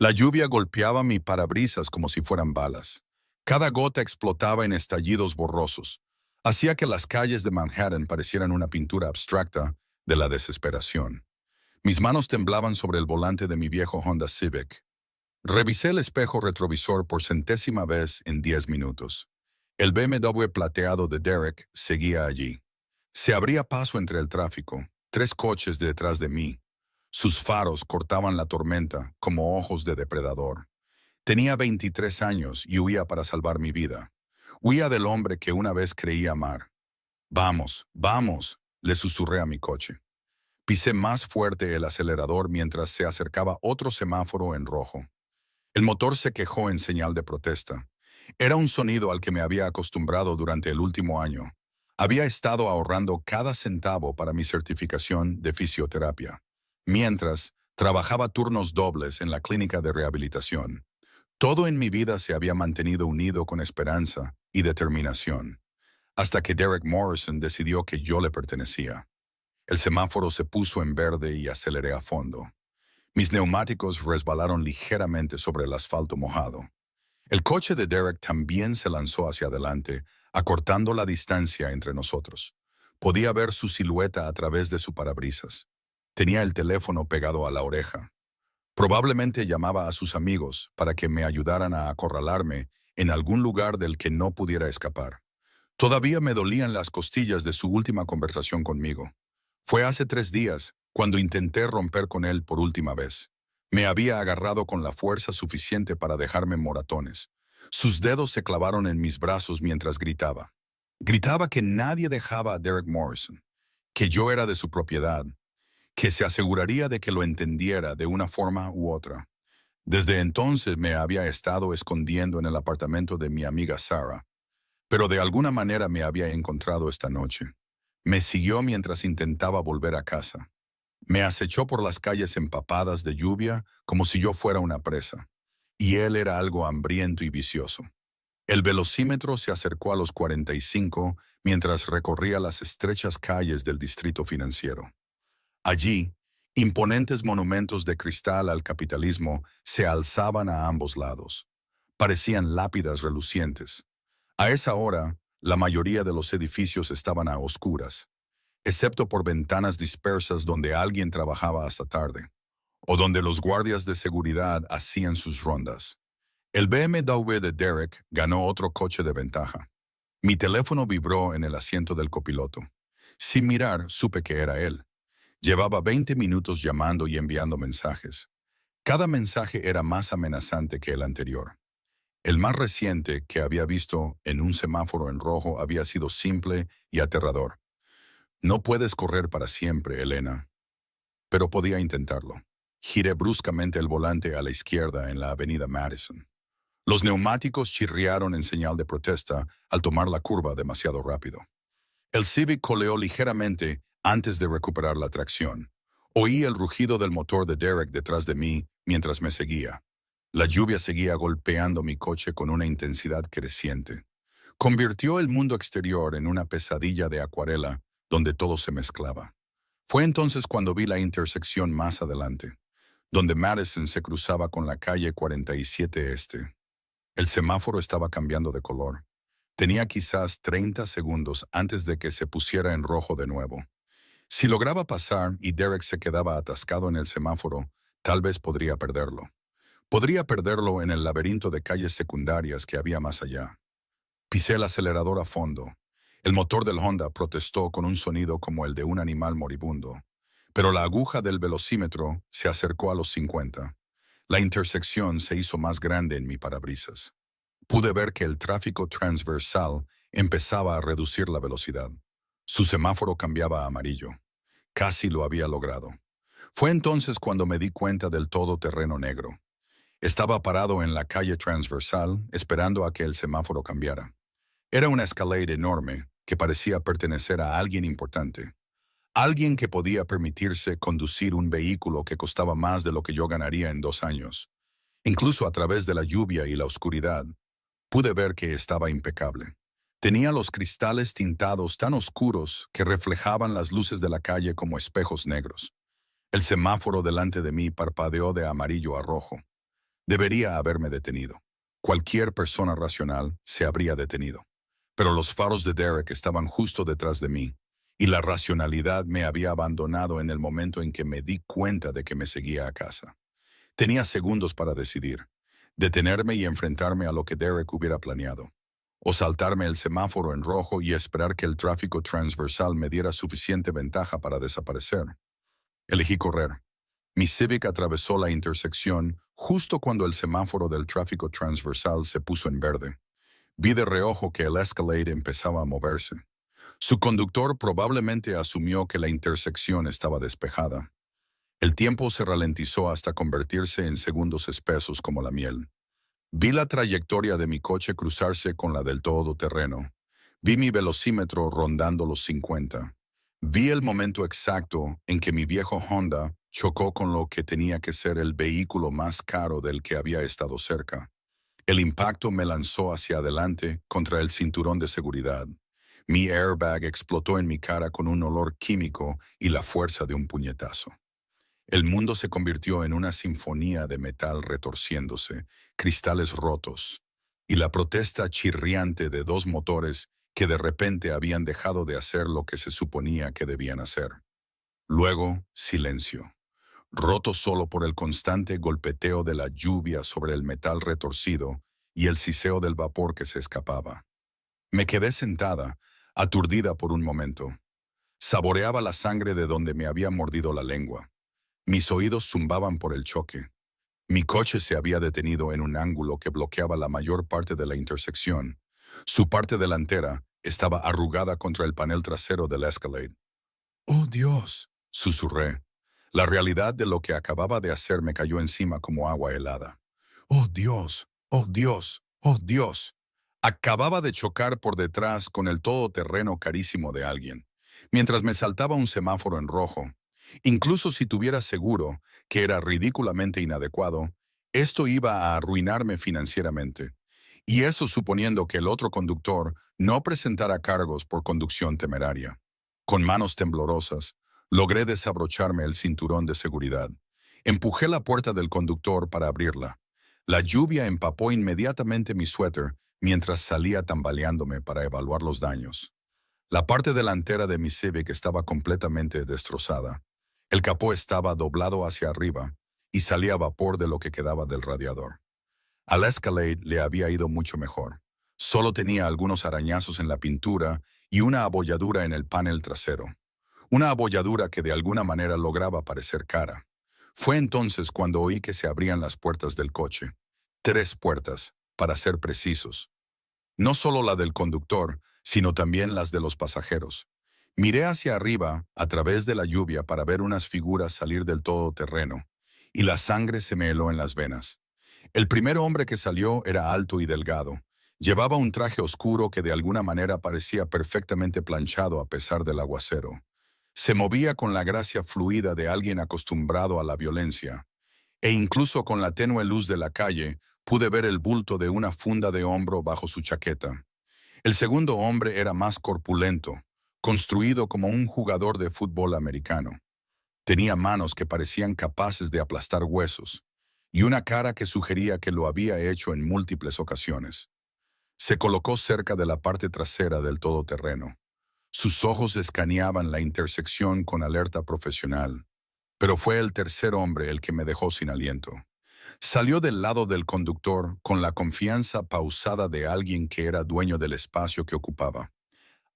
La lluvia golpeaba mi parabrisas como si fueran balas. Cada gota explotaba en estallidos borrosos. Hacía que las calles de Manhattan parecieran una pintura abstracta de la desesperación. Mis manos temblaban sobre el volante de mi viejo Honda Civic. Revisé el espejo retrovisor por centésima vez en 10 minutos. El BMW plateado de Derek seguía allí. Se abría paso entre el tráfico, tres coches detrás de mí. Sus faros cortaban la tormenta como ojos de depredador. Tenía 23 años y huía para salvar mi vida. Huía del hombre que una vez creí amar. Vamos, vamos, le susurré a mi coche. Pisé más fuerte el acelerador mientras se acercaba otro semáforo en rojo. El motor se quejó en señal de protesta. Era un sonido al que me había acostumbrado durante el último año. Había estado ahorrando cada centavo para mi certificación de fisioterapia, mientras trabajaba turnos dobles en la clínica de rehabilitación. Todo en mi vida se había mantenido unido con esperanza y determinación, hasta que Derek Morrison decidió que yo le pertenecía. El semáforo se puso en verde y aceleré a fondo. Mis neumáticos resbalaron ligeramente sobre el asfalto mojado. El coche de Derek también se lanzó hacia adelante, acortando la distancia entre nosotros. Podía ver su silueta a través de su parabrisas. Tenía el teléfono pegado a la oreja. Probablemente llamaba a sus amigos para que me ayudaran a acorralarme en algún lugar del que no pudiera escapar. Todavía me dolían las costillas de su última conversación conmigo. Fue hace 3 días cuando intenté romper con él por última vez. Me había agarrado con la fuerza suficiente para dejarme moratones. Sus dedos se clavaron en mis brazos mientras gritaba. Gritaba que nadie dejaba a Derek Morrison, que yo era de su propiedad, que se aseguraría de que lo entendiera de una forma u otra. Desde entonces me había estado escondiendo en el apartamento de mi amiga Sarah, pero de alguna manera me había encontrado esta noche. Me siguió mientras intentaba volver a casa. Me acechó por las calles empapadas de lluvia como si yo fuera una presa, y él era algo hambriento y vicioso. El velocímetro se acercó a los 45 mientras recorría las estrechas calles del distrito financiero. Allí, imponentes monumentos de cristal al capitalismo se alzaban a ambos lados. Parecían lápidas relucientes. A esa hora, la mayoría de los edificios estaban a oscuras, excepto por ventanas dispersas donde alguien trabajaba hasta tarde, o donde los guardias de seguridad hacían sus rondas. El BMW de Derek ganó otro coche de ventaja. Mi teléfono vibró en el asiento del copiloto. Sin mirar, supe que era él. Llevaba 20 minutos llamando y enviando mensajes. Cada mensaje era más amenazante que el anterior. El más reciente que había visto en un semáforo en rojo había sido simple y aterrador. No puedes correr para siempre, Elena. Pero podía intentarlo. Giré bruscamente el volante a la izquierda en la avenida Madison. Los neumáticos chirriaron en señal de protesta al tomar la curva demasiado rápido. El Civic coleó ligeramente antes de recuperar la tracción. Oí el rugido del motor de Derek detrás de mí mientras me seguía. La lluvia seguía golpeando mi coche con una intensidad creciente. Convirtió el mundo exterior en una pesadilla de acuarela donde todo se mezclaba. Fue entonces cuando vi la intersección más adelante, donde Madison se cruzaba con la calle 47 Este. El semáforo estaba cambiando de color. Tenía quizás 30 segundos antes de que se pusiera en rojo de nuevo. Si lograba pasar y Derek se quedaba atascado en el semáforo, tal vez podría perderlo. Podría perderlo en el laberinto de calles secundarias que había más allá. Pisé el acelerador a fondo. El motor del Honda protestó con un sonido como el de un animal moribundo, pero la aguja del velocímetro se acercó a los 50. La intersección se hizo más grande en mi parabrisas. Pude ver que el tráfico transversal empezaba a reducir la velocidad. Su semáforo cambiaba a amarillo. Casi lo había logrado. Fue entonces cuando me di cuenta del todoterreno negro. Estaba parado en la calle transversal, esperando a que el semáforo cambiara. Era una Escalade enorme que parecía pertenecer a alguien importante. Alguien que podía permitirse conducir un vehículo que costaba más de lo que yo ganaría en 2 años. Incluso a través de la lluvia y la oscuridad, pude ver que estaba impecable. Tenía los cristales tintados tan oscuros que reflejaban las luces de la calle como espejos negros. El semáforo delante de mí parpadeó de amarillo a rojo. Debería haberme detenido. Cualquier persona racional se habría detenido. Pero los faros de Derek estaban justo detrás de mí, y la racionalidad me había abandonado en el momento en que me di cuenta de que me seguía a casa. Tenía segundos para decidir, detenerme y enfrentarme a lo que Derek hubiera planeado, o saltarme el semáforo en rojo y esperar que el tráfico transversal me diera suficiente ventaja para desaparecer. Elegí correr. Mi Civic atravesó la intersección justo cuando el semáforo del tráfico transversal se puso en verde. Vi de reojo que el Escalade empezaba a moverse. Su conductor probablemente asumió que la intersección estaba despejada. El tiempo se ralentizó hasta convertirse en segundos espesos como la miel. Vi la trayectoria de mi coche cruzarse con la del todoterreno. Vi mi velocímetro rondando los 50. Vi el momento exacto en que mi viejo Honda chocó con lo que tenía que ser el vehículo más caro del que había estado cerca. El impacto me lanzó hacia adelante contra el cinturón de seguridad. Mi airbag explotó en mi cara con un olor químico y la fuerza de un puñetazo. El mundo se convirtió en una sinfonía de metal retorciéndose, cristales rotos, y la protesta chirriante de dos motores que de repente habían dejado de hacer lo que se suponía que debían hacer. Luego, silencio, roto solo por el constante golpeteo de la lluvia sobre el metal retorcido y el siseo del vapor que se escapaba. Me quedé sentada, aturdida por un momento. Saboreaba la sangre de donde me había mordido la lengua. Mis oídos zumbaban por el choque. Mi coche se había detenido en un ángulo que bloqueaba la mayor parte de la intersección. Su parte delantera estaba arrugada contra el panel trasero del Escalade. «¡Oh, Dios!», susurré. La realidad de lo que acababa de hacer me cayó encima como agua helada. «¡Oh, Dios! ¡Oh, Dios! ¡Oh, Dios!». Acababa de chocar por detrás con el todoterreno carísimo de alguien, mientras me saltaba un semáforo en rojo. Incluso si tuviera seguro que era ridículamente inadecuado, esto iba a arruinarme financieramente. Y eso suponiendo que el otro conductor no presentara cargos por conducción temeraria. Con manos temblorosas, logré desabrocharme el cinturón de seguridad. Empujé la puerta del conductor para abrirla. La lluvia empapó inmediatamente mi suéter mientras salía tambaleándome para evaluar los daños. La parte delantera de mi Civic estaba completamente destrozada. El capó estaba doblado hacia arriba y salía vapor de lo que quedaba del radiador. Al Escalade le había ido mucho mejor. Solo tenía algunos arañazos en la pintura y una abolladura en el panel trasero. Una abolladura que de alguna manera lograba parecer cara. Fue entonces cuando oí que se abrían las puertas del coche. 3 puertas, para ser precisos. No solo la del conductor, sino también las de los pasajeros. Miré hacia arriba, a través de la lluvia, para ver unas figuras salir del todoterreno, y la sangre se me heló en las venas. El primer hombre que salió era alto y delgado. Llevaba un traje oscuro que de alguna manera parecía perfectamente planchado a pesar del aguacero. Se movía con la gracia fluida de alguien acostumbrado a la violencia, e incluso con la tenue luz de la calle pude ver el bulto de una funda de hombro bajo su chaqueta. El segundo hombre era más corpulento, construido como un jugador de fútbol americano. Tenía manos que parecían capaces de aplastar huesos, y una cara que sugería que lo había hecho en múltiples ocasiones. Se colocó cerca de la parte trasera del todoterreno. Sus ojos escaneaban la intersección con alerta profesional, pero fue el tercer hombre el que me dejó sin aliento. Salió del lado del conductor con la confianza pausada de alguien que era dueño del espacio que ocupaba.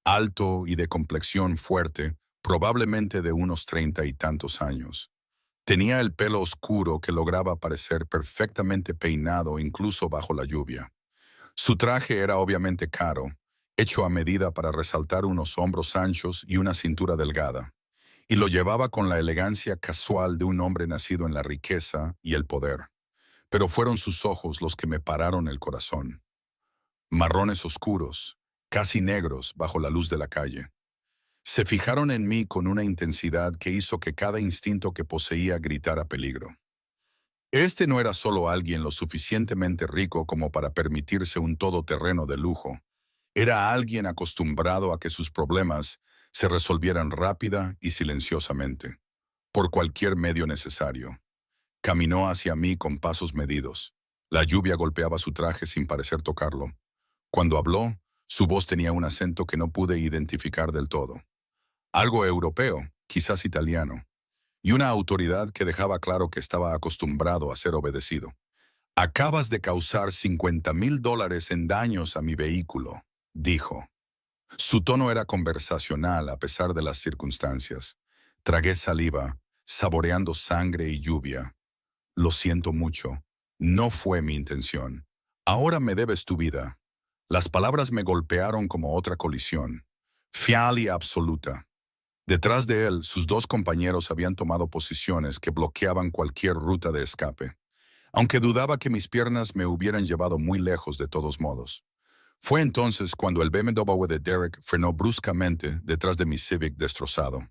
Alto y de complexión fuerte, probablemente de unos 30 y tantos años. Tenía el pelo oscuro que lograba parecer perfectamente peinado incluso bajo la lluvia. Su traje era obviamente caro, hecho a medida para resaltar unos hombros anchos y una cintura delgada, y lo llevaba con la elegancia casual de un hombre nacido en la riqueza y el poder. Pero fueron sus ojos los que me pararon el corazón. Marrones oscuros, casi negros bajo la luz de la calle. Se fijaron en mí con una intensidad que hizo que cada instinto que poseía gritara peligro. Este no era solo alguien lo suficientemente rico como para permitirse un todoterreno de lujo. Era alguien acostumbrado a que sus problemas se resolvieran rápida y silenciosamente, por cualquier medio necesario. Caminó hacia mí con pasos medidos. La lluvia golpeaba su traje sin parecer tocarlo. Cuando habló, su voz tenía un acento que no pude identificar del todo. Algo europeo, quizás italiano, y una autoridad que dejaba claro que estaba acostumbrado a ser obedecido. Acabas de causar $50,000 en daños a mi vehículo, dijo. Su tono era conversacional a pesar de las circunstancias. Tragué saliva, saboreando sangre y lluvia. Lo siento mucho. No fue mi intención. Ahora me debes tu vida. Las palabras me golpearon como otra colisión. Fial y absoluta. Detrás de él, sus dos compañeros habían tomado posiciones que bloqueaban cualquier ruta de escape, aunque dudaba que mis piernas me hubieran llevado muy lejos de todos modos. Fue entonces cuando el BMW de Derek frenó bruscamente detrás de mi Civic destrozado.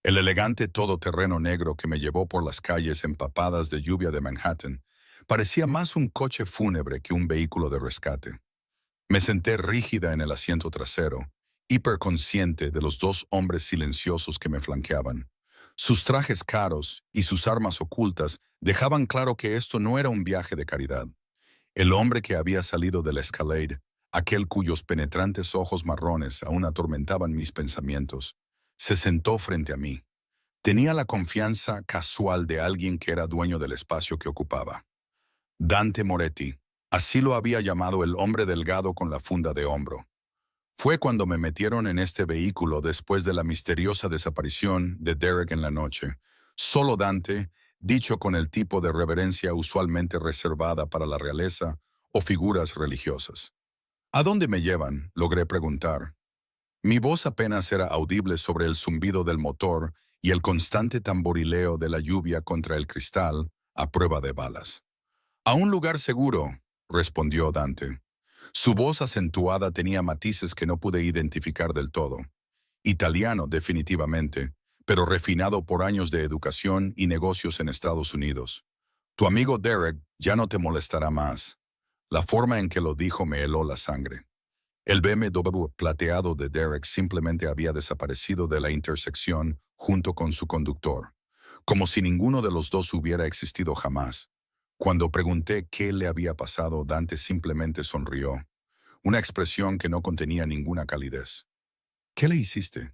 El elegante todoterreno negro que me llevó por las calles empapadas de lluvia de Manhattan parecía más un coche fúnebre que un vehículo de rescate. Me senté rígida en el asiento trasero, hiperconsciente de los dos hombres silenciosos que me flanqueaban. Sus trajes caros y sus armas ocultas dejaban claro que esto no era un viaje de caridad. El hombre que había salido de la Escalade, aquel cuyos penetrantes ojos marrones aún atormentaban mis pensamientos, se sentó frente a mí. Tenía la confianza casual de alguien que era dueño del espacio que ocupaba. Dante Moretti, así lo había llamado el hombre delgado con la funda de hombro. Fue cuando me metieron en este vehículo después de la misteriosa desaparición de Derek en la noche. Solo Dante, dicho con el tipo de reverencia usualmente reservada para la realeza o figuras religiosas. ¿A dónde me llevan?, logré preguntar. Mi voz apenas era audible sobre el zumbido del motor y el constante tamborileo de la lluvia contra el cristal a prueba de balas. A un lugar seguro, respondió Dante. Su voz acentuada tenía matices que no pude identificar del todo. Italiano, definitivamente, pero refinado por años de educación y negocios en Estados Unidos. Tu amigo Derek ya no te molestará más. La forma en que lo dijo me heló la sangre. El BMW plateado de Derek simplemente había desaparecido de la intersección junto con su conductor, como si ninguno de los dos hubiera existido jamás. Cuando pregunté qué le había pasado, Dante simplemente sonrió, una expresión que no contenía ninguna calidez. ¿Qué le hiciste?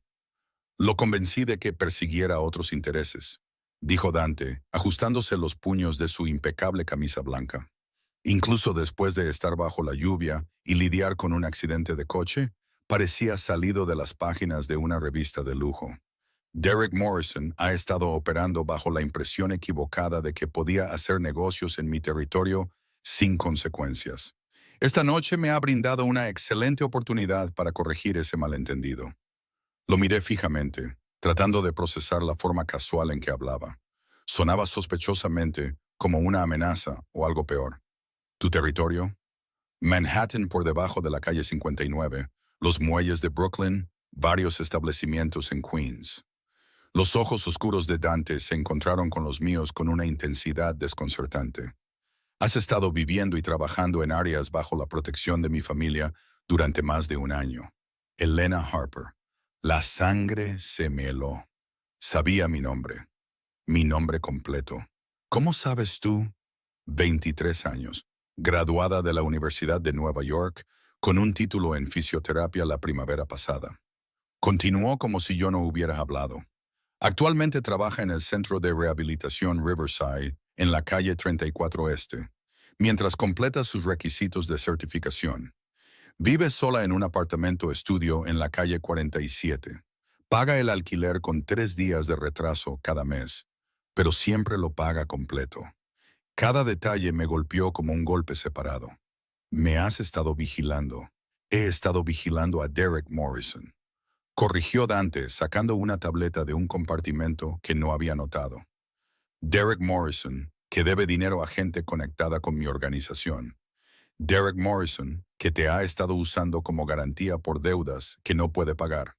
Lo convencí de que persiguiera otros intereses, dijo Dante, ajustándose los puños de su impecable camisa blanca. Incluso después de estar bajo la lluvia y lidiar con un accidente de coche, parecía salido de las páginas de una revista de lujo. Derek Morrison ha estado operando bajo la impresión equivocada de que podía hacer negocios en mi territorio sin consecuencias. Esta noche me ha brindado una excelente oportunidad para corregir ese malentendido. Lo miré fijamente, tratando de procesar la forma casual en que hablaba. Sonaba sospechosamente como una amenaza o algo peor. ¿Tu territorio? Manhattan por debajo de la calle 59, los muelles de Brooklyn, varios establecimientos en Queens. Los ojos oscuros de Dante se encontraron con los míos con una intensidad desconcertante. Has estado viviendo y trabajando en áreas bajo la protección de mi familia durante más de un año. Elena Harper. La sangre se me heló. Sabía mi nombre completo. ¿Cómo sabes tú? 23 años, graduada de la Universidad de Nueva York, con un título en fisioterapia la primavera pasada. Continuó como si yo no hubiera hablado. Actualmente trabaja en el Centro de Rehabilitación Riverside, en la calle 34 Este, mientras completa sus requisitos de certificación. Vive sola en un apartamento estudio en la calle 47. Paga el alquiler con 3 días de retraso cada mes, pero siempre lo paga completo. Cada detalle me golpeó como un golpe separado. Me has estado vigilando. He estado vigilando a Derek Morrison. Corrigió Dante sacando una tableta de un compartimento que no había notado. Derek Morrison, que debe dinero a gente conectada con mi organización. Derek Morrison, que te ha estado usando como garantía por deudas que no puede pagar.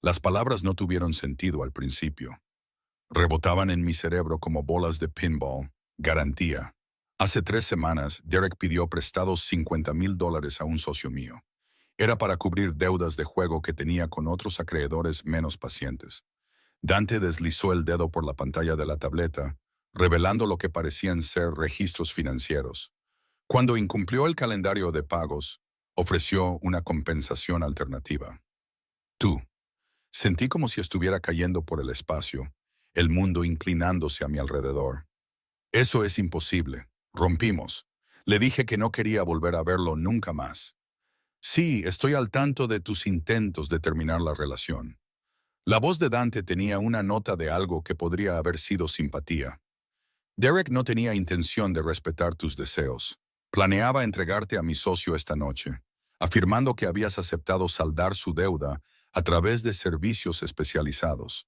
Las palabras no tuvieron sentido al principio. Rebotaban en mi cerebro como bolas de pinball. Garantía. Hace 3 semanas, Derek pidió prestados $50,000 a un socio mío. Era para cubrir deudas de juego que tenía con otros acreedores menos pacientes. Dante deslizó el dedo por la pantalla de la tableta, revelando lo que parecían ser registros financieros. Cuando incumplió el calendario de pagos, ofreció una compensación alternativa. Tú. Sentí como si estuviera cayendo por el espacio, el mundo inclinándose a mi alrededor. Eso es imposible. Rompimos. Le dije que no quería volver a verlo nunca más. Sí, estoy al tanto de tus intentos de terminar la relación. La voz de Dante tenía una nota de algo que podría haber sido simpatía. Derek no tenía intención de respetar tus deseos. Planeaba entregarte a mi socio esta noche, afirmando que habías aceptado saldar su deuda a través de servicios especializados.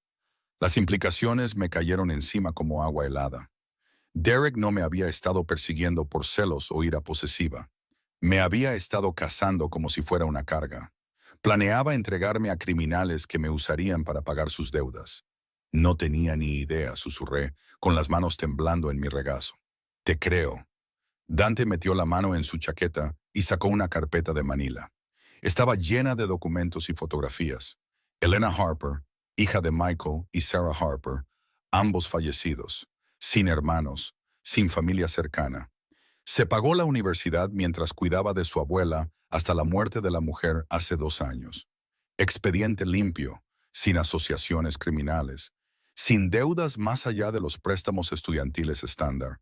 Las implicaciones me cayeron encima como agua helada. Derek no me había estado persiguiendo por celos o ira posesiva. Me había estado cazando como si fuera una carga. Planeaba entregarme a criminales que me usarían para pagar sus deudas. No tenía ni idea, susurré, con las manos temblando en mi regazo. Te creo. Dante metió la mano en su chaqueta y sacó una carpeta de Manila. Estaba llena de documentos y fotografías. Elena Harper, hija de Michael y Sarah Harper, ambos fallecidos, sin hermanos, sin familia cercana. Se pagó la universidad mientras cuidaba de su abuela hasta la muerte de la mujer hace 2 años. Expediente limpio, sin asociaciones criminales, sin deudas más allá de los préstamos estudiantiles estándar.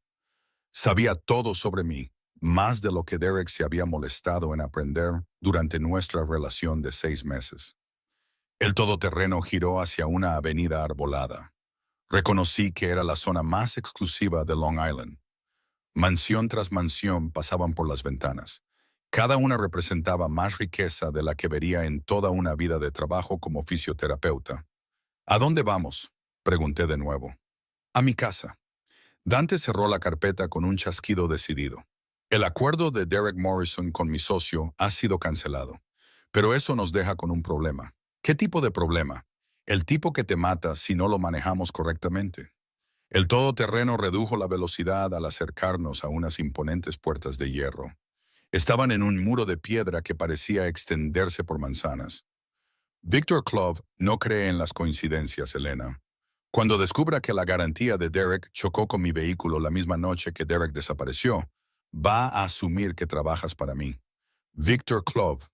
Sabía todo sobre mí, más de lo que Derek se había molestado en aprender durante nuestra relación de 6 meses. El todoterreno giró hacia una avenida arbolada. Reconocí que era la zona más exclusiva de Long Island. Mansión tras mansión pasaban por las ventanas. Cada una representaba más riqueza de la que vería en toda una vida de trabajo como fisioterapeuta. ¿A dónde vamos?, pregunté de nuevo. A mi casa. Dante cerró la carpeta con un chasquido decidido. El acuerdo de Derek Morrison con mi socio ha sido cancelado. Pero eso nos deja con un problema. ¿Qué tipo de problema? El tipo que te mata si no lo manejamos correctamente. El todoterreno redujo la velocidad al acercarnos a unas imponentes puertas de hierro. Estaban en un muro de piedra que parecía extenderse por manzanas. Victor Clove no cree en las coincidencias, Elena. Cuando descubra que la garantía de Derek chocó con mi vehículo la misma noche que Derek desapareció, va a asumir que trabajas para mí. Victor Clove.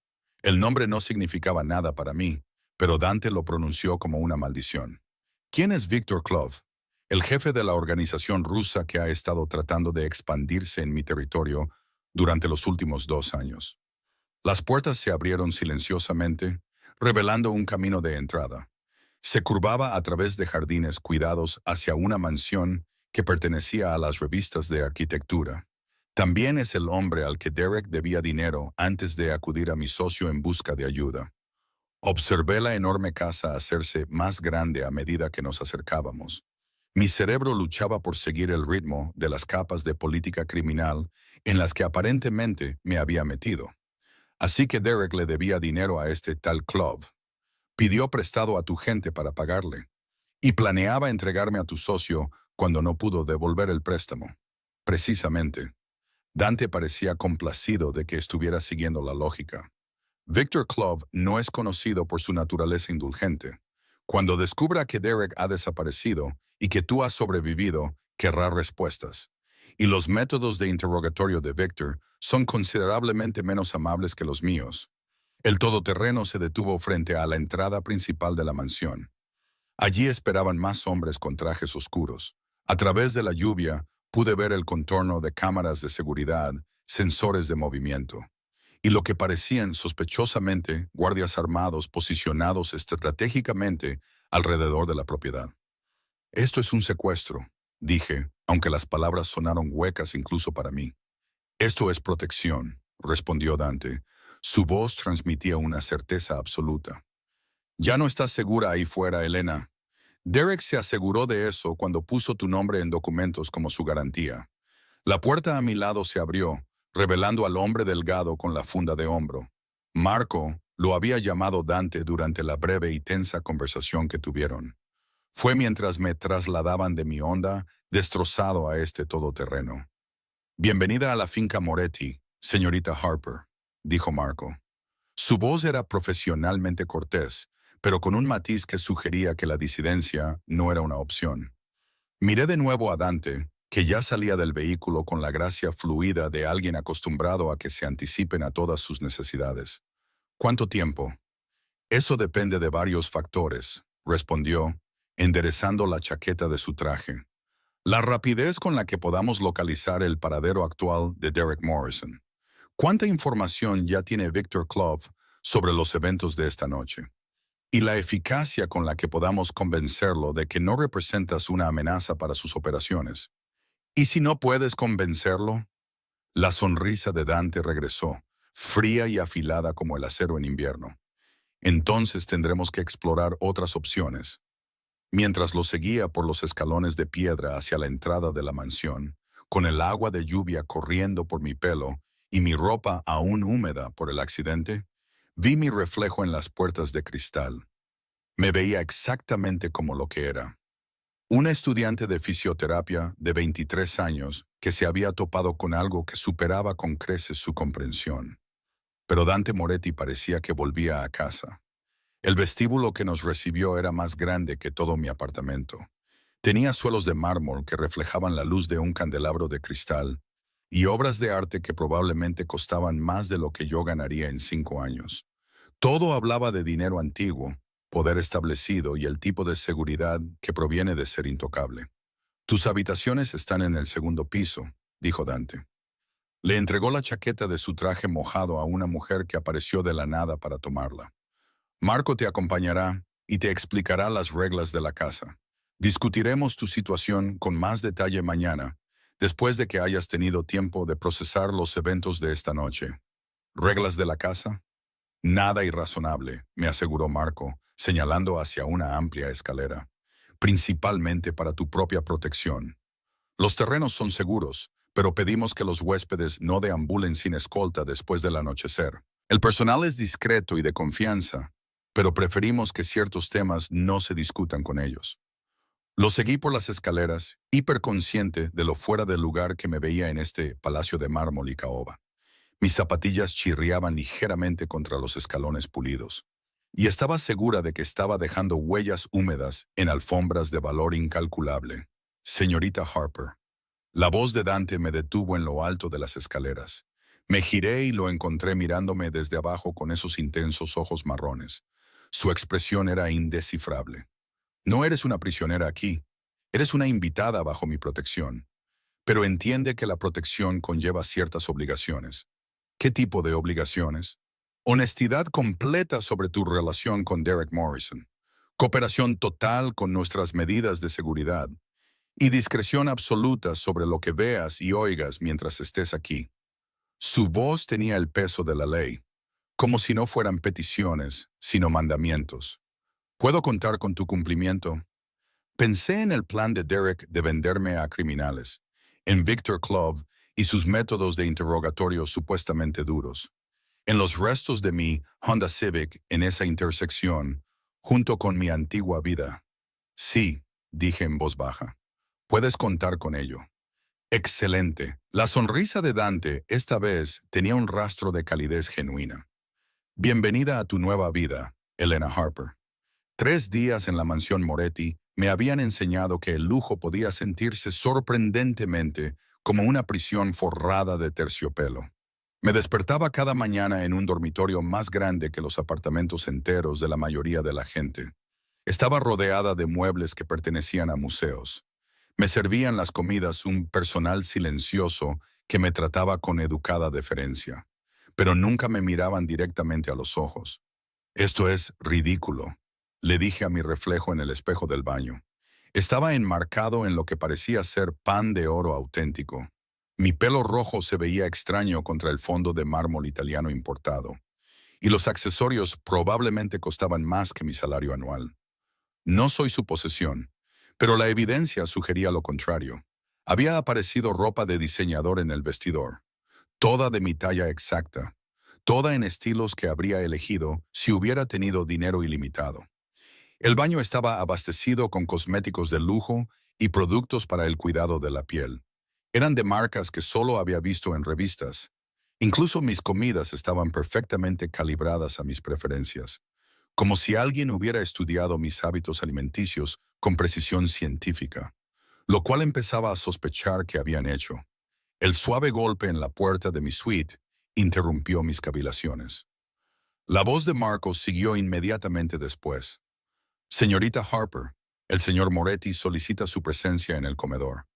El nombre no significaba nada para mí, pero Dante lo pronunció como una maldición. ¿Quién es Victor Clove? El jefe de la organización rusa que ha estado tratando de expandirse en mi territorio durante los últimos 2 años. Las puertas se abrieron silenciosamente, revelando un camino de entrada. Se curvaba a través de jardines cuidados hacia una mansión que pertenecía a las revistas de arquitectura. También es el hombre al que Derek debía dinero antes de acudir a mi socio en busca de ayuda. Observé la enorme casa hacerse más grande a medida que nos acercábamos. Mi cerebro luchaba por seguir el ritmo de las capas de política criminal en las que aparentemente me había metido. Así que Derek le debía dinero a este tal Clove. Pidió prestado a tu gente para pagarle. Y planeaba entregarme a tu socio cuando no pudo devolver el préstamo. Precisamente. Dante parecía complacido de que estuviera siguiendo la lógica. Victor Clove no es conocido por su naturaleza indulgente. Cuando descubra que Derek ha desaparecido y que tú has sobrevivido, querrá respuestas. Y los métodos de interrogatorio de Victor son considerablemente menos amables que los míos. El todoterreno se detuvo frente a la entrada principal de la mansión. Allí esperaban más hombres con trajes oscuros. A través de la lluvia pude ver el contorno de cámaras de seguridad, sensores de movimiento, y lo que parecían sospechosamente guardias armados posicionados estratégicamente alrededor de la propiedad. Esto es un secuestro, dije, aunque las palabras sonaron huecas incluso para mí. Esto es protección, respondió Dante. Su voz transmitía una certeza absoluta. Ya no estás segura ahí fuera, Elena. Derek se aseguró de eso cuando puso tu nombre en documentos como su garantía. La puerta a mi lado se abrió, revelando al hombre delgado con la funda de hombro. Marco lo había llamado Dante durante la breve y tensa conversación que tuvieron. Fue mientras me trasladaban de mi onda, destrozado a este todoterreno. Bienvenida a la finca Moretti, señorita Harper, dijo Marco. Su voz era profesionalmente cortés, pero con un matiz que sugería que la disidencia no era una opción. Miré de nuevo a Dante, que ya salía del vehículo con la gracia fluida de alguien acostumbrado a que se anticipen a todas sus necesidades. ¿Cuánto tiempo? Eso depende de varios factores, respondió, enderezando la chaqueta de su traje. La rapidez con la que podamos localizar el paradero actual de Derek Morrison. ¿Cuánta información ya tiene Victor Clough sobre los eventos de esta noche? Y la eficacia con la que podamos convencerlo de que no representas una amenaza para sus operaciones. ¿Y si no puedes convencerlo? La sonrisa de Dante regresó, fría y afilada como el acero en invierno. Entonces tendremos que explorar otras opciones. Mientras lo seguía por los escalones de piedra hacia la entrada de la mansión, con el agua de lluvia corriendo por mi pelo y mi ropa aún húmeda por el accidente, vi mi reflejo en las puertas de cristal. Me veía exactamente como lo que era. Una estudiante de fisioterapia de 23 años que se había topado con algo que superaba con creces su comprensión. Pero Dante Moretti parecía que volvía a casa. El vestíbulo que nos recibió era más grande que todo mi apartamento. Tenía suelos de mármol que reflejaban la luz de un candelabro de cristal y obras de arte que probablemente costaban más de lo que yo ganaría en 5 años. Todo hablaba de dinero antiguo, poder establecido y el tipo de seguridad que proviene de ser intocable. Tus habitaciones están en el segundo piso, dijo Dante. Le entregó la chaqueta de su traje mojado a una mujer que apareció de la nada para tomarla. Marco te acompañará y te explicará las reglas de la casa. Discutiremos tu situación con más detalle mañana, después de que hayas tenido tiempo de procesar los eventos de esta noche. ¿Reglas de la casa? Nada irrazonable, me aseguró Marco, señalando hacia una amplia escalera. Principalmente para tu propia protección. Los terrenos son seguros, pero pedimos que los huéspedes no deambulen sin escolta después del anochecer. El personal es discreto y de confianza, pero preferimos que ciertos temas no se discutan con ellos. Lo seguí por las escaleras, hiperconsciente de lo fuera de lugar que me veía en este palacio de mármol y caoba. Mis zapatillas chirriaban ligeramente contra los escalones pulidos, y estaba segura de que estaba dejando huellas húmedas en alfombras de valor incalculable. Señorita Harper. La voz de Dante me detuvo en lo alto de las escaleras. Me giré y lo encontré mirándome desde abajo con esos intensos ojos marrones. Su expresión era indescifrable. No eres una prisionera aquí. Eres una invitada bajo mi protección. Pero entiende que la protección conlleva ciertas obligaciones. ¿Qué tipo de obligaciones? Honestidad completa sobre tu relación con Derek Morrison. Cooperación total con nuestras medidas de seguridad. Y discreción absoluta sobre lo que veas y oigas mientras estés aquí. Su voz tenía el peso de la ley, como si no fueran peticiones, sino mandamientos. ¿Puedo contar con tu cumplimiento? Pensé en el plan de Derek de venderme a criminales, en Victor Clough y sus métodos de interrogatorio supuestamente duros, en los restos de mi Honda Civic en esa intersección, junto con mi antigua vida. Sí, dije en voz baja. Puedes contar con ello. Excelente. La sonrisa de Dante esta vez tenía un rastro de calidez genuina. Bienvenida a tu nueva vida, Elena Harper. 3 días en la mansión Moretti me habían enseñado que el lujo podía sentirse sorprendentemente como una prisión forrada de terciopelo. Me despertaba cada mañana en un dormitorio más grande que los apartamentos enteros de la mayoría de la gente. Estaba rodeada de muebles que pertenecían a museos. Me servían las comidas un personal silencioso que me trataba con educada deferencia, pero nunca me miraban directamente a los ojos. Esto es ridículo, le dije a mi reflejo en el espejo del baño. Estaba enmarcado en lo que parecía ser pan de oro auténtico. Mi pelo rojo se veía extraño contra el fondo de mármol italiano importado, y los accesorios probablemente costaban más que mi salario anual. No soy su posesión, pero la evidencia sugería lo contrario. Había aparecido ropa de diseñador en el vestidor, toda de mi talla exacta, toda en estilos que habría elegido si hubiera tenido dinero ilimitado. El baño estaba abastecido con cosméticos de lujo y productos para el cuidado de la piel. Eran de marcas que solo había visto en revistas. Incluso mis comidas estaban perfectamente calibradas a mis preferencias, como si alguien hubiera estudiado mis hábitos alimenticios con precisión científica. lo cual empezaba a sospechar que habían hecho. El suave golpe en la puerta de mi suite interrumpió mis cavilaciones. La voz de Marcos siguió inmediatamente después. Señorita Harper, el señor Moretti solicita su presencia en el comedor.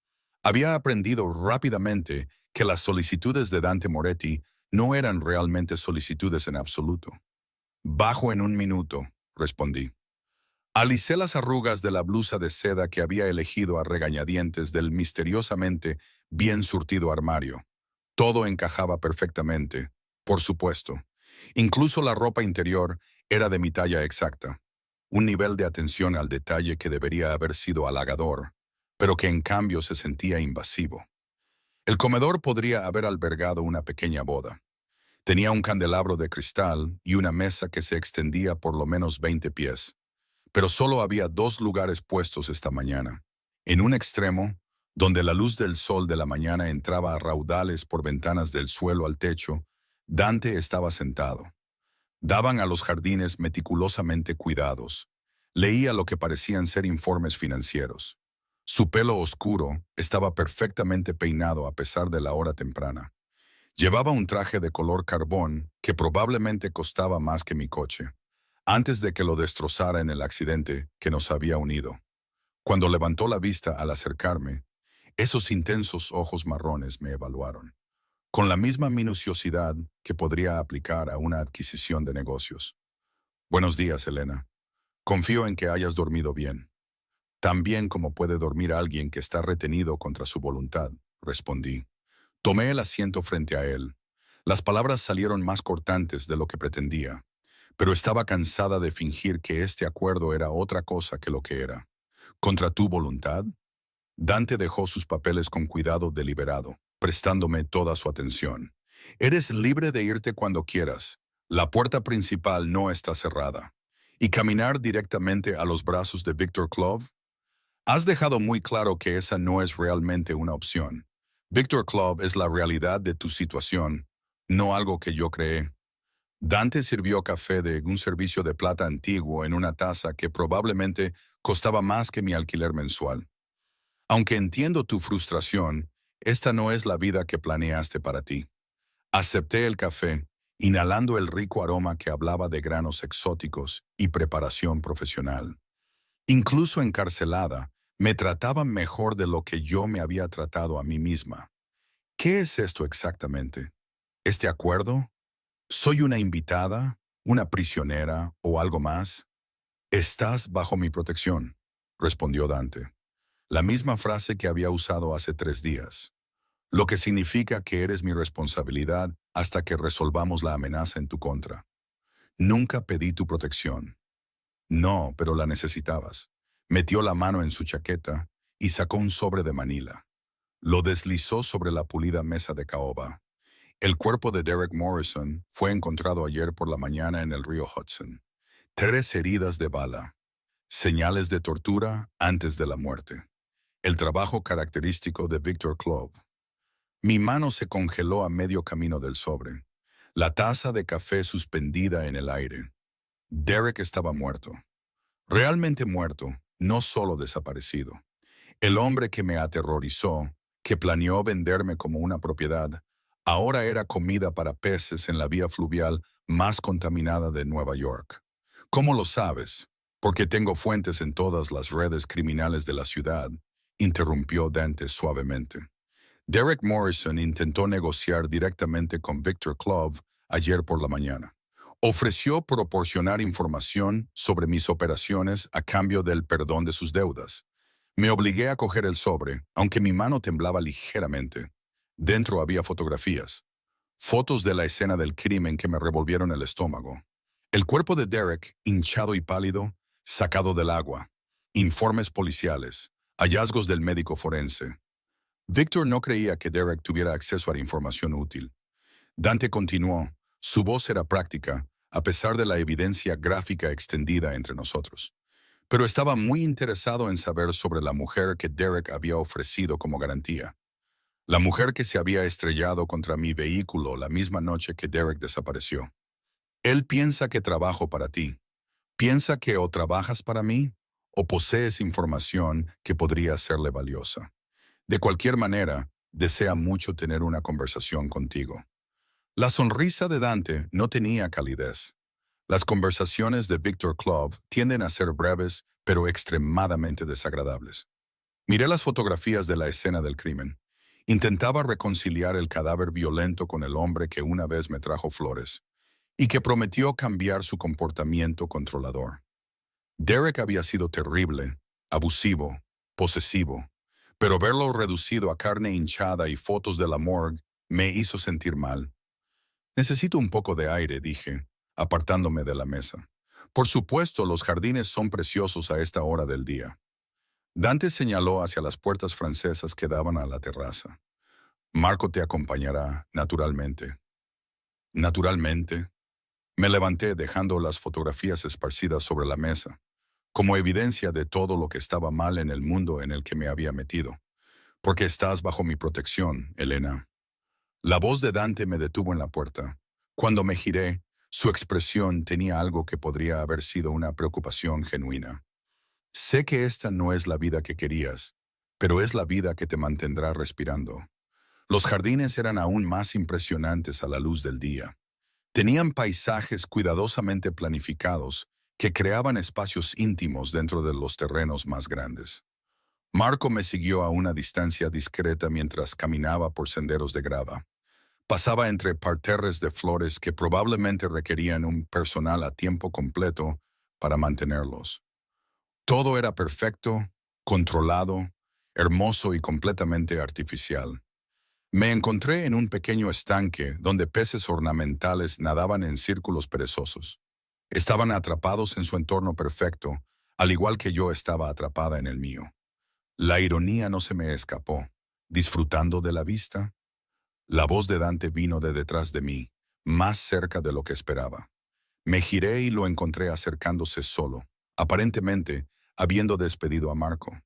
Había aprendido rápidamente que las solicitudes de Dante Moretti no eran realmente solicitudes en absoluto. Bajo en un minuto, respondí. Alicé las arrugas de la blusa de seda que había elegido a regañadientes del misteriosamente bien surtido armario. Todo encajaba perfectamente, por supuesto. Incluso la ropa interior era de mi talla exacta. Un nivel de atención al detalle que debería haber sido halagador, pero que en cambio se sentía invasivo. El comedor podría haber albergado una pequeña boda. Tenía un candelabro de cristal y una mesa que se extendía por lo menos 20 pies. Pero solo había dos lugares puestos esta mañana. En un extremo, donde la luz del sol de la mañana entraba a raudales por ventanas del suelo al techo, Dante estaba sentado. Daban a los jardines meticulosamente cuidados. Leía lo que parecían ser informes financieros. Su pelo oscuro estaba perfectamente peinado a pesar de la hora temprana. Llevaba un traje de color carbón que probablemente costaba más que mi coche, antes de que lo destrozara en el accidente que nos había unido. Cuando levantó la vista al acercarme, esos intensos ojos marrones me evaluaron, con la misma minuciosidad que podría aplicar a una adquisición de negocios. Buenos días, Elena. Confío en que hayas dormido bien. Tan bien como puede dormir alguien que está retenido contra su voluntad, respondí. Tomé el asiento frente a él. Las palabras salieron más cortantes de lo que pretendía, pero estaba cansada de fingir que este acuerdo era otra cosa que lo que era. ¿Contra tu voluntad? Dante dejó sus papeles con cuidado deliberado, prestándome toda su atención. Eres libre de irte cuando quieras. La puerta principal no está cerrada. ¿Y caminar directamente a los brazos de Victor Clove? Has dejado muy claro que esa no es realmente una opción. Victor Clove es la realidad de tu situación, no algo que yo creé. Dante sirvió café de un servicio de plata antiguo en una taza que probablemente costaba más que mi alquiler mensual. Aunque entiendo tu frustración, esta no es la vida que planeaste para ti. Acepté el café, inhalando el rico aroma que hablaba de granos exóticos y preparación profesional. Incluso encarcelada, me trataban mejor de lo que yo me había tratado a mí misma. ¿Qué es esto exactamente? ¿Este acuerdo? ¿Soy una invitada, una prisionera o algo más? Estás bajo mi protección, respondió Dante. La misma frase que había usado hace 3 días. Lo que significa que eres mi responsabilidad hasta que resolvamos la amenaza en tu contra. Nunca pedí tu protección. No, pero la necesitabas. Metió la mano en su chaqueta y sacó un sobre de Manila. Lo deslizó sobre la pulida mesa de caoba. El cuerpo de Derek Morrison fue encontrado ayer por la mañana en el río Hudson. 3 heridas de bala. Señales de tortura antes de la muerte. El trabajo característico de Victor Clove. Mi mano se congeló a medio camino del sobre. La taza de café suspendida en el aire. Derek estaba muerto. Realmente muerto, no solo desaparecido. El hombre que me aterrorizó, que planeó venderme como una propiedad, ahora era comida para peces en la vía fluvial más contaminada de Nueva York. ¿Cómo lo sabes? Porque tengo fuentes en todas las redes criminales de la ciudad, interrumpió Dante suavemente. Derek Morrison intentó negociar directamente con Victor Clove ayer por la mañana. Ofreció proporcionar información sobre mis operaciones a cambio del perdón de sus deudas. Me obligué a coger el sobre, aunque mi mano temblaba ligeramente. Dentro había fotografías. Fotos de la escena del crimen que me revolvieron el estómago. El cuerpo de Derek, hinchado y pálido, sacado del agua. Informes policiales. Hallazgos del médico forense. Victor no creía que Derek tuviera acceso a la información útil. Dante continuó. Su voz era práctica, a pesar de la evidencia gráfica extendida entre nosotros. Pero estaba muy interesado en saber sobre la mujer que Derek había ofrecido como garantía. La mujer que se había estrellado contra mi vehículo la misma noche que Derek desapareció. Él piensa que trabajo para ti. Piensa que o trabajas para mí o posees información que podría serle valiosa. De cualquier manera, desea mucho tener una conversación contigo. La sonrisa de Dante no tenía calidez. Las conversaciones de Victor Clove tienden a ser breves, pero extremadamente desagradables. Miré las fotografías de la escena del crimen. Intentaba reconciliar el cadáver violento con el hombre que una vez me trajo flores y que prometió cambiar su comportamiento controlador. Derek había sido terrible, abusivo, posesivo, pero verlo reducido a carne hinchada y fotos de la morgue me hizo sentir mal. Necesito un poco de aire, dije, apartándome de la mesa. Por supuesto, los jardines son preciosos a esta hora del día. Dante señaló hacia las puertas francesas que daban a la terraza. Marco te acompañará, naturalmente. Naturalmente. Me levanté dejando las fotografías esparcidas sobre la mesa, como evidencia de todo lo que estaba mal en el mundo en el que me había metido. Porque estás bajo mi protección, Elena. La voz de Dante me detuvo en la puerta. Cuando me giré, su expresión tenía algo que podría haber sido una preocupación genuina. Sé que esta no es la vida que querías, pero es la vida que te mantendrá respirando. Los jardines eran aún más impresionantes a la luz del día. Tenían paisajes cuidadosamente planificados que creaban espacios íntimos dentro de los terrenos más grandes. Marco me siguió a una distancia discreta mientras caminaba por senderos de grava. Pasaba entre parterres de flores que probablemente requerían un personal a tiempo completo para mantenerlos. Todo era perfecto, controlado, hermoso y completamente artificial. Me encontré en un pequeño estanque donde peces ornamentales nadaban en círculos perezosos. Estaban atrapados en su entorno perfecto, al igual que yo estaba atrapada en el mío. La ironía no se me escapó. Disfrutando de la vista, la voz de Dante vino de detrás de mí, más cerca de lo que esperaba. Me giré y lo encontré acercándose solo, aparentemente habiendo despedido a Marco.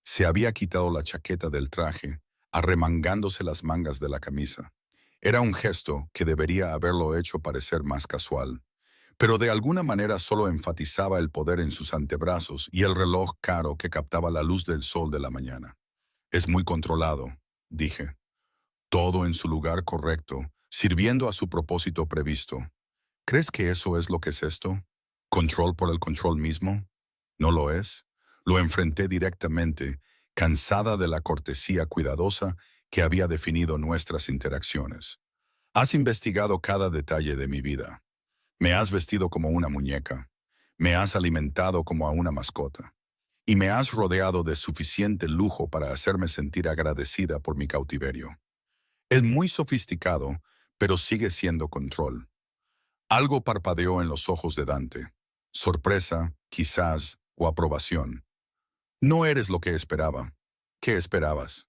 Se había quitado la chaqueta del traje, arremangándose las mangas de la camisa. Era un gesto que debería haberlo hecho parecer más casual, pero de alguna manera solo enfatizaba el poder en sus antebrazos y el reloj caro que captaba la luz del sol de la mañana. Es muy controlado, dije. Todo en su lugar correcto, sirviendo a su propósito previsto. ¿Crees que eso es lo que es esto? ¿Control por el control mismo? ¿No lo es? Lo enfrenté directamente, cansada de la cortesía cuidadosa que había definido nuestras interacciones. Has investigado cada detalle de mi vida. Me has vestido como una muñeca. Me has alimentado como a una mascota. Y me has rodeado de suficiente lujo para hacerme sentir agradecida por mi cautiverio. Es muy sofisticado, pero sigue siendo control. Algo parpadeó en los ojos de Dante. Sorpresa, quizás, o aprobación. No eres lo que esperaba. ¿Qué esperabas?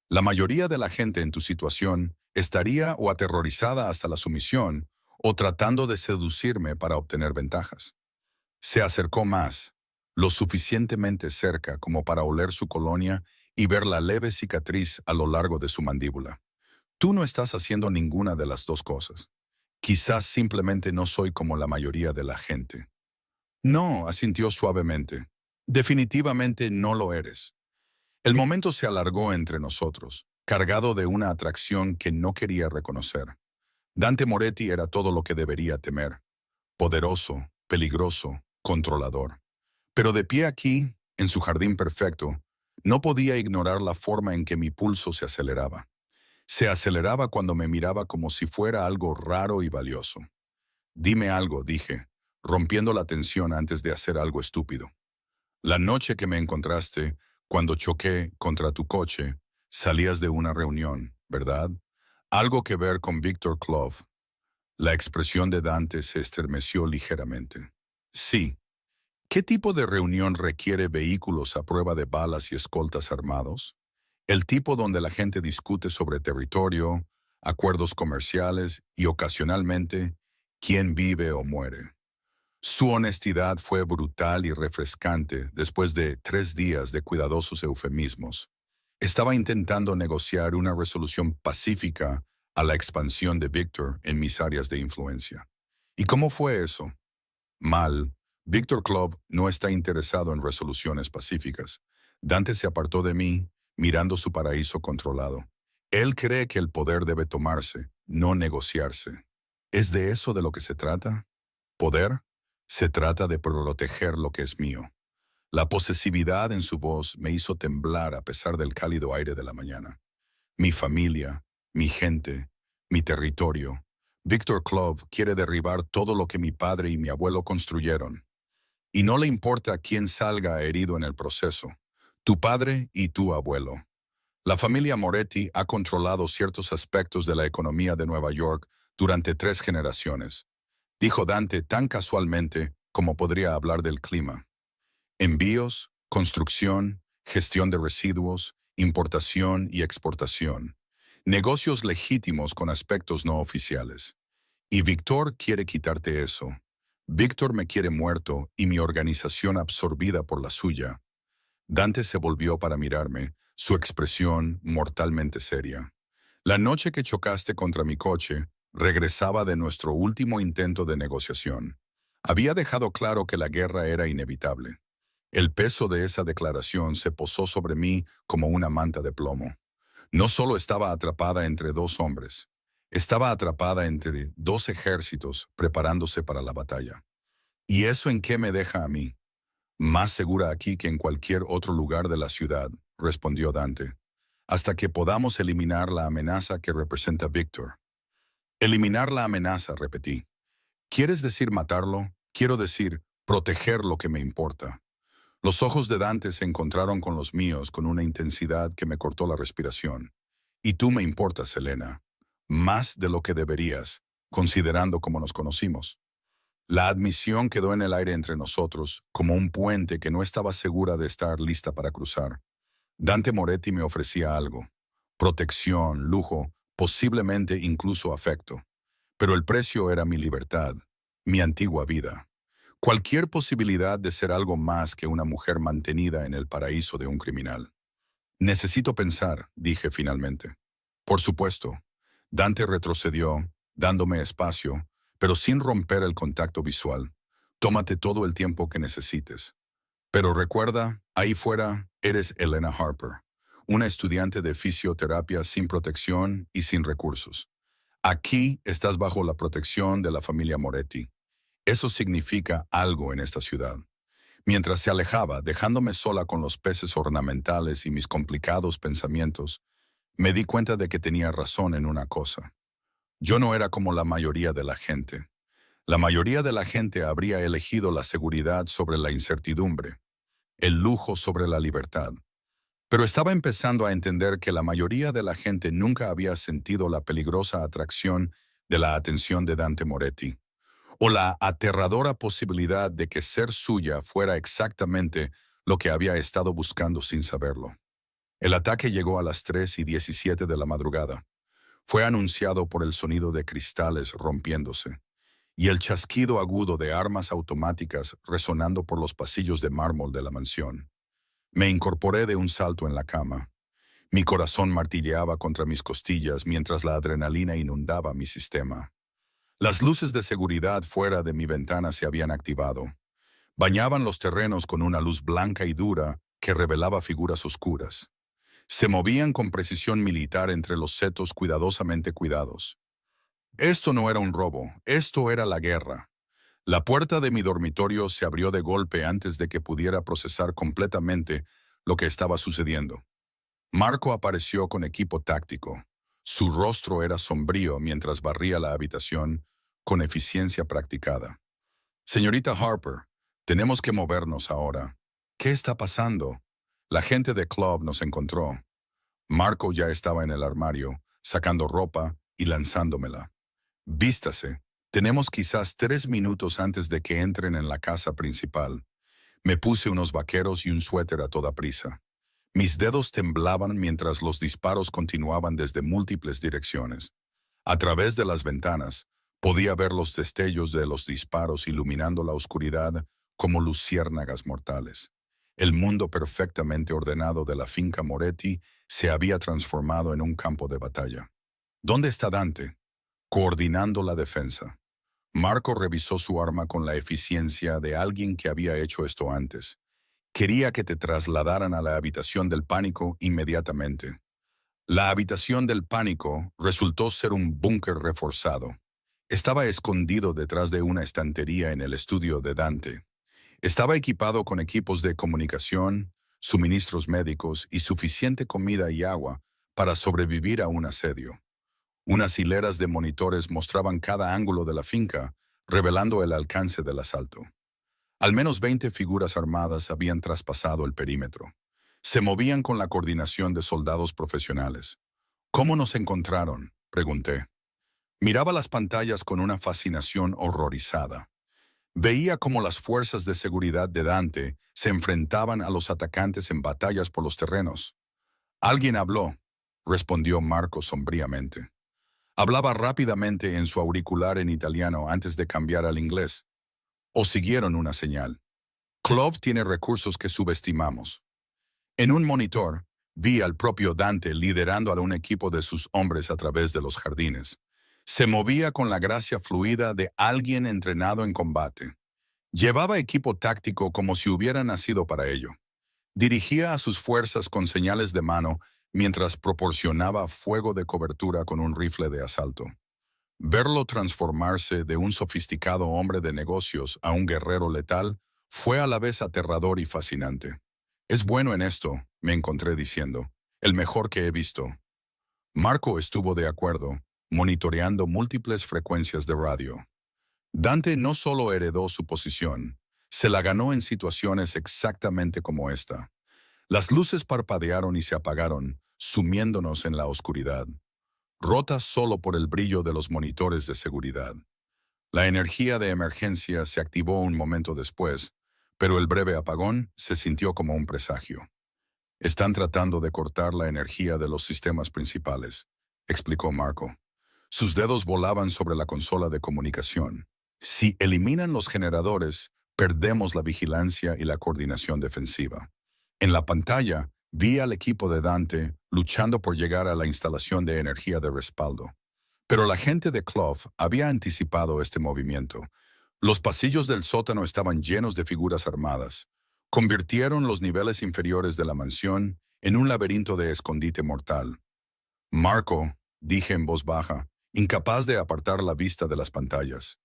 La mayoría de la gente en tu situación estaría o aterrorizada hasta la sumisión o tratando de seducirme para obtener ventajas. Se acercó más, lo suficientemente cerca como para oler su colonia y ver la leve cicatriz a lo largo de su mandíbula. Tú no estás haciendo ninguna de las dos cosas. Quizás simplemente no soy como la mayoría de la gente. No, asintió suavemente. Definitivamente no lo eres. El momento se alargó entre nosotros, cargado de una atracción que no quería reconocer. Dante Moretti era todo lo que debería temer. Poderoso, peligroso, controlador. Pero de pie aquí, en su jardín perfecto, no podía ignorar la forma en que mi pulso se aceleraba. Se aceleraba cuando me miraba como si fuera algo raro y valioso. Dime algo, dije, rompiendo la tensión antes de hacer algo estúpido. La noche que me encontraste, cuando choqué contra tu coche, salías de una reunión, ¿verdad? Algo que ver con Victor Clove. La expresión de Dante se estremeció ligeramente. Sí. ¿Qué tipo de reunión requiere vehículos a prueba de balas y escoltas armados? El tipo donde la gente discute sobre territorio, acuerdos comerciales y ocasionalmente quién vive o muere. Su honestidad fue brutal y refrescante después de 3 días de cuidadosos eufemismos. Estaba intentando negociar una resolución pacífica a la expansión de Victor en mis áreas de influencia. ¿Y cómo fue eso? Mal, Victor Klov no está interesado en resoluciones pacíficas. Dante se apartó de mí, mirando su paraíso controlado. Él cree que el poder debe tomarse, no negociarse. ¿Es de eso de lo que se trata? ¿Poder? Se trata de proteger lo que es mío. La posesividad en su voz me hizo temblar a pesar del cálido aire de la mañana. Mi familia, mi gente, mi territorio. Victor Klov quiere derribar todo lo que mi padre y mi abuelo construyeron. Y no le importa quién salga herido en el proceso, tu padre y tu abuelo. La familia Moretti ha controlado ciertos aspectos de la economía de Nueva York durante 3 generaciones, dijo Dante tan casualmente como podría hablar del clima. Envíos, construcción, gestión de residuos, importación y exportación. Negocios legítimos con aspectos no oficiales. Y Víctor quiere quitarte eso. Víctor me quiere muerto y mi organización absorbida por la suya. Dante se volvió para mirarme, su expresión mortalmente seria. La noche que chocaste contra mi coche, regresaba de nuestro último intento de negociación. Había dejado claro que la guerra era inevitable. El peso de esa declaración se posó sobre mí como una manta de plomo. No solo estaba atrapada entre 2 hombres, estaba atrapada entre 2 ejércitos preparándose para la batalla. ¿Y eso en qué me deja a mí? Más segura aquí que en cualquier otro lugar de la ciudad, respondió Dante, hasta que podamos eliminar la amenaza que representa Víctor. Eliminar la amenaza, repetí. ¿Quieres decir matarlo? Quiero decir proteger lo que me importa. Los ojos de Dante se encontraron con los míos con una intensidad que me cortó la respiración. Y tú me importas, Elena, más de lo que deberías, considerando cómo nos conocimos. La admisión quedó en el aire entre nosotros, como un puente que no estaba segura de estar lista para cruzar. Dante Moretti me ofrecía algo: protección, lujo, posiblemente incluso afecto. Pero el precio era mi libertad, mi antigua vida. Cualquier posibilidad de ser algo más que una mujer mantenida en el paraíso de un criminal. Necesito pensar, dije finalmente. Por supuesto. Dante retrocedió, dándome espacio, pero sin romper el contacto visual. Tómate todo el tiempo que necesites. Pero recuerda, ahí fuera, eres Elena Harper, una estudiante de fisioterapia sin protección y sin recursos. Aquí estás bajo la protección de la familia Moretti. Eso significa algo en esta ciudad. Mientras se alejaba, dejándome sola con los peces ornamentales y mis complicados pensamientos, me di cuenta de que tenía razón en una cosa. Yo no era como la mayoría de la gente. La mayoría de la gente habría elegido la seguridad sobre la incertidumbre, el lujo sobre la libertad. Pero estaba empezando a entender que la mayoría de la gente nunca había sentido la peligrosa atracción de la atención de Dante Moretti, o la aterradora posibilidad de que ser suya fuera exactamente lo que había estado buscando sin saberlo. El ataque llegó a las 3:17 de la madrugada. Fue anunciado por el sonido de cristales rompiéndose y el chasquido agudo de armas automáticas resonando por los pasillos de mármol de la mansión. Me incorporé de un salto en la cama. Mi corazón martilleaba contra mis costillas mientras la adrenalina inundaba mi sistema. Las luces de seguridad fuera de mi ventana se habían activado. Bañaban los terrenos con una luz blanca y dura que revelaba figuras oscuras. Se movían con precisión militar entre los setos cuidadosamente cuidados. Esto no era un robo, esto era la guerra. La puerta de mi dormitorio se abrió de golpe antes de que pudiera procesar completamente lo que estaba sucediendo. Marco apareció con equipo táctico. Su rostro era sombrío mientras barría la habitación con eficiencia practicada. Señorita Harper, tenemos que movernos ahora. ¿Qué está pasando? La gente de club nos encontró. Marco ya estaba en el armario, sacando ropa y lanzándomela. Vístase. Tenemos quizás 3 minutos antes de que entren en la casa principal. Me puse unos vaqueros y un suéter a toda prisa. Mis dedos temblaban mientras los disparos continuaban desde múltiples direcciones. A través de las ventanas, podía ver los destellos de los disparos iluminando la oscuridad como luciérnagas mortales. El mundo perfectamente ordenado de la finca Moretti se había transformado en un campo de batalla. ¿Dónde está Dante? Coordinando la defensa. Marco revisó su arma con la eficiencia de alguien que había hecho esto antes. Quería que te trasladaran a la habitación del pánico inmediatamente. La habitación del pánico resultó ser un búnker reforzado. Estaba escondido detrás de una estantería en el estudio de Dante. Estaba equipado con equipos de comunicación, suministros médicos y suficiente comida y agua para sobrevivir a un asedio. Unas hileras de monitores mostraban cada ángulo de la finca, revelando el alcance del asalto. Al menos 20 figuras armadas habían traspasado el perímetro. Se movían con la coordinación de soldados profesionales. ¿Cómo nos encontraron?, pregunté. Miraba las pantallas con una fascinación horrorizada. Veía cómo las fuerzas de seguridad de Dante se enfrentaban a los atacantes en batallas por los terrenos. Alguien habló, respondió Marco sombríamente. Hablaba rápidamente en su auricular en italiano antes de cambiar al inglés. O siguieron una señal. Clove tiene recursos que subestimamos. En un monitor, vi al propio Dante liderando a un equipo de sus hombres a través de los jardines. Se movía con la gracia fluida de alguien entrenado en combate. Llevaba equipo táctico como si hubiera nacido para ello. Dirigía a sus fuerzas con señales de mano mientras proporcionaba fuego de cobertura con un rifle de asalto. Verlo transformarse de un sofisticado hombre de negocios a un guerrero letal fue a la vez aterrador y fascinante. Es bueno en esto, me encontré diciendo, el mejor que he visto. Marco estuvo de acuerdo, monitoreando múltiples frecuencias de radio. Dante no solo heredó su posición, se la ganó en situaciones exactamente como esta. Las luces parpadearon y se apagaron, sumiéndonos en la oscuridad, rotas solo por el brillo de los monitores de seguridad. La energía de emergencia se activó un momento después, pero el breve apagón se sintió como un presagio. Están tratando de cortar la energía de los sistemas principales, explicó Marco. Sus dedos volaban sobre la consola de comunicación. Si eliminan los generadores, perdemos la vigilancia y la coordinación defensiva. En la pantalla, vi al equipo de Dante luchando por llegar a la instalación de energía de respaldo. Pero la gente de Clove había anticipado este movimiento. Los pasillos del sótano estaban llenos de figuras armadas. Convirtieron los niveles inferiores de la mansión en un laberinto de escondite mortal. Marco, dije en voz baja, incapaz de apartar la vista de las pantallas.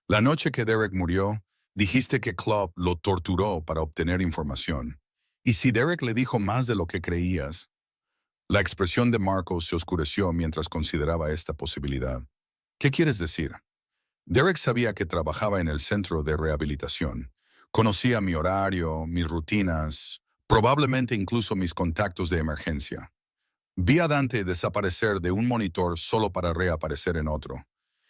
La noche que Derek murió, dijiste que Clove lo torturó para obtener información. ¿Y si Derek le dijo más de lo que creías? La expresión de Marco se oscureció mientras consideraba esta posibilidad. ¿Qué quieres decir? Derek sabía que trabajaba en el centro de rehabilitación. Conocía mi horario, mis rutinas, probablemente incluso mis contactos de emergencia. Vi a Dante desaparecer de un monitor solo para reaparecer en otro.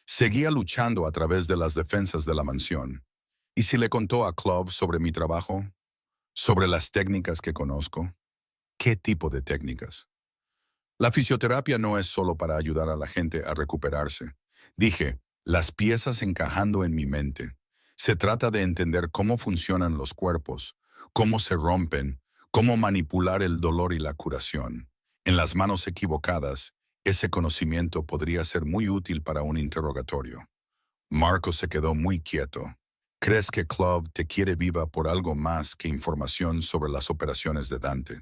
Seguía luchando a través de las defensas de la mansión. ¿Y si le contó a Clove sobre mi trabajo? ¿Sobre las técnicas que conozco? ¿Qué tipo de técnicas? La fisioterapia no es solo para ayudar a la gente a recuperarse. Dije, las piezas encajando en mi mente. Se trata de entender cómo funcionan los cuerpos, cómo se rompen, cómo manipular el dolor y la curación. En las manos equivocadas, ese conocimiento podría ser muy útil para un interrogatorio. Marco se quedó muy quieto. ¿Crees que Clove te quiere viva por algo más que información sobre las operaciones de Dante?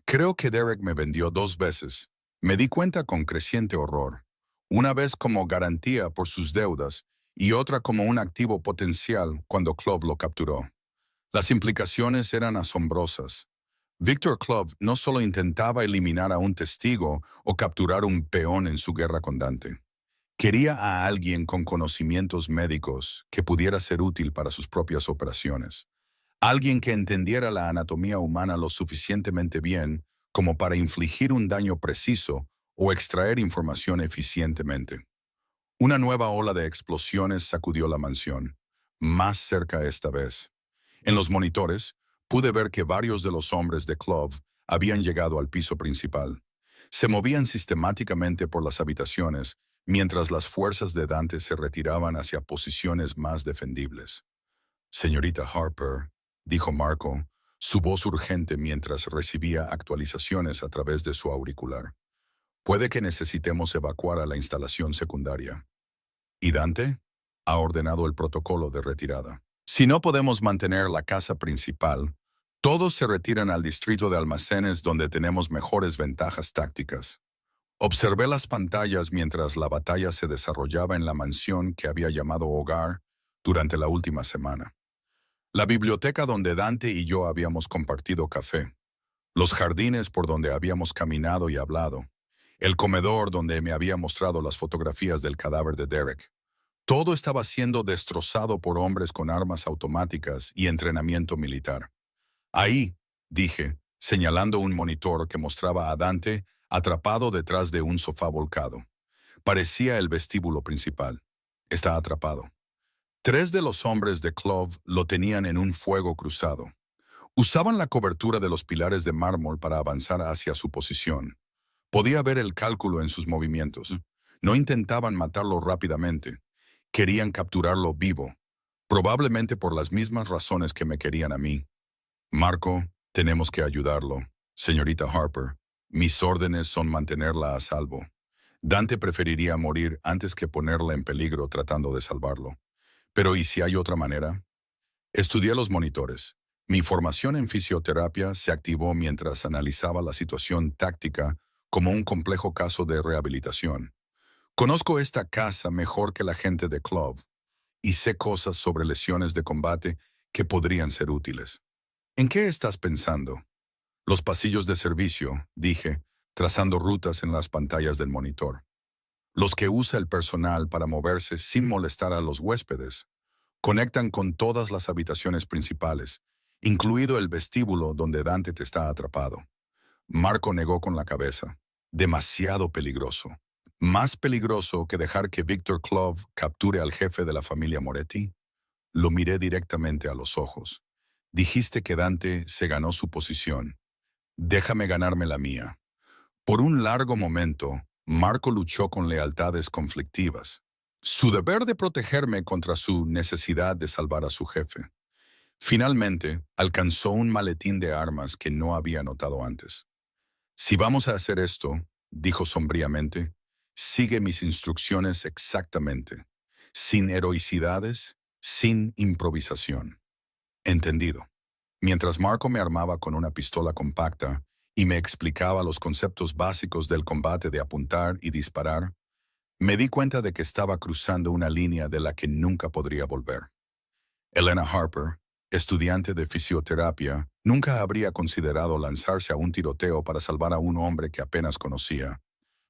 Creo que Derek me vendió 2 veces. Me di cuenta con creciente horror. Una vez como garantía por sus deudas y otra como un activo potencial cuando Clove lo capturó. Las implicaciones eran asombrosas. Victor Clove no solo intentaba eliminar a un testigo o capturar un peón en su guerra con Dante. Quería a alguien con conocimientos médicos que pudiera ser útil para sus propias operaciones. Alguien que entendiera la anatomía humana lo suficientemente bien como para infligir un daño preciso o extraer información eficientemente. Una nueva ola de explosiones sacudió la mansión, más cerca esta vez. En los monitores, pude ver que varios de los hombres de Clove habían llegado al piso principal. Se movían sistemáticamente por las habitaciones, mientras las fuerzas de Dante se retiraban hacia posiciones más defendibles. Señorita Harper, dijo Marco, su voz urgente mientras recibía actualizaciones a través de su auricular. Puede que necesitemos evacuar a la instalación secundaria. ¿Y Dante? ha ordenado el protocolo de retirada. Si no podemos mantener la casa principal, todos se retiran al distrito de almacenes donde tenemos mejores ventajas tácticas. Observé las pantallas mientras la batalla se desarrollaba en la mansión que había llamado hogar durante la última semana. La biblioteca donde Dante y yo habíamos compartido café, los jardines por donde habíamos caminado y hablado, el comedor donde me había mostrado las fotografías del cadáver de Derek. Todo estaba siendo destrozado por hombres con armas automáticas y entrenamiento militar. Ahí, dije, señalando un monitor que mostraba a Dante atrapado detrás de un sofá volcado. Parecía el vestíbulo principal. Está atrapado. 3 de los hombres de Clove lo tenían en un fuego cruzado. Usaban la cobertura de los pilares de mármol para avanzar hacia su posición. Podía ver el cálculo en sus movimientos. No intentaban matarlo rápidamente. Querían capturarlo vivo, probablemente por las mismas razones que me querían a mí. Marco, tenemos que ayudarlo. Señorita Harper, mis órdenes son mantenerla a salvo. Dante preferiría morir antes que ponerla en peligro tratando de salvarlo. Pero ¿y si hay otra manera? Estudié los monitores. Mi formación en fisioterapia se activó mientras analizaba la situación táctica como un complejo caso de rehabilitación. Conozco esta casa mejor que la gente de Clove y sé cosas sobre lesiones de combate que podrían ser útiles. ¿En qué estás pensando? Los pasillos de servicio, dije, trazando rutas en las pantallas del monitor. Los que usa el personal para moverse sin molestar a los huéspedes. Conectan con todas las habitaciones principales, incluido el vestíbulo donde Dante te está atrapado. Marco negó con la cabeza. Demasiado peligroso. Más peligroso que dejar que Victor Clove capture al jefe de la familia Moretti. Lo miré directamente a los ojos. Dijiste que Dante se ganó su posición. Déjame ganarme la mía. Por un largo momento, Marco luchó con lealtades conflictivas. Su deber de protegerme contra su necesidad de salvar a su jefe. Finalmente, alcanzó un maletín de armas que no había notado antes. Si vamos a hacer esto, dijo sombríamente, sigue mis instrucciones exactamente, sin heroicidades, sin improvisación. Entendido. Mientras Marco me armaba con una pistola compacta y me explicaba los conceptos básicos del combate de apuntar y disparar, me di cuenta de que estaba cruzando una línea de la que nunca podría volver. Elena Harper, estudiante de fisioterapia, nunca habría considerado lanzarse a un tiroteo para salvar a un hombre que apenas conocía.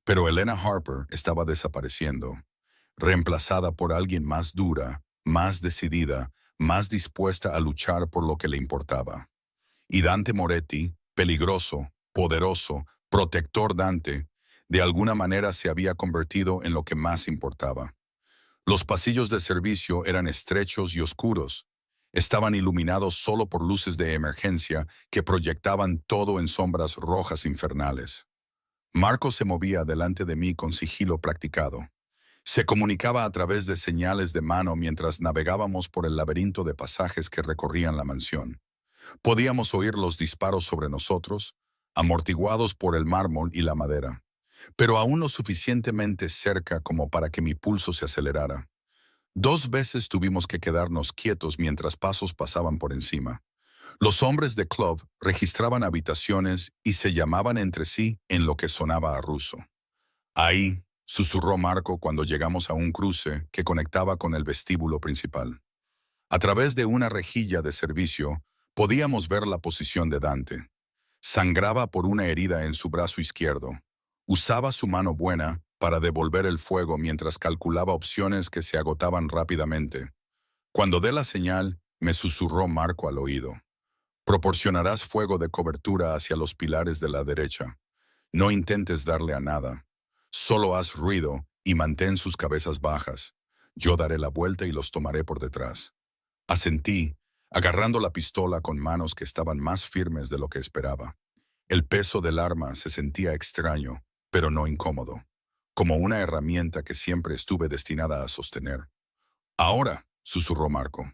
Pero Elena Harper estaba desapareciendo, reemplazada por alguien más dura, más decidida, más dispuesta a luchar por lo que le importaba. Y Dante Moretti, peligroso, poderoso, protector Dante, de alguna manera se había convertido en lo que más importaba. Los pasillos de servicio eran estrechos y oscuros. Estaban iluminados solo por luces de emergencia que proyectaban todo en sombras rojas infernales. Marco se movía delante de mí con sigilo practicado. Se comunicaba a través de señales de mano mientras navegábamos por el laberinto de pasajes que recorrían la mansión. Podíamos oír los disparos sobre nosotros, amortiguados por el mármol y la madera, pero aún lo suficientemente cerca como para que mi pulso se acelerara. 2 veces tuvimos que quedarnos quietos mientras pasos pasaban por encima. Los hombres de Clove registraban habitaciones y se llamaban entre sí en lo que sonaba a ruso. Ahí, susurró Marco cuando llegamos a un cruce que conectaba con el vestíbulo principal. A través de una rejilla de servicio, podíamos ver la posición de Dante. Sangraba por una herida en su brazo izquierdo. Usaba su mano buena para devolver el fuego mientras calculaba opciones que se agotaban rápidamente. Cuando dé la señal, me susurró Marco al oído. Proporcionarás fuego de cobertura hacia los pilares de la derecha. No intentes darle a nada. Solo haz ruido y mantén sus cabezas bajas. Yo daré la vuelta y los tomaré por detrás. Asentí, agarrando la pistola con manos que estaban más firmes de lo que esperaba. El peso del arma se sentía extraño, pero no incómodo, como una herramienta que siempre estuve destinada a sostener. Ahora, susurró Marco.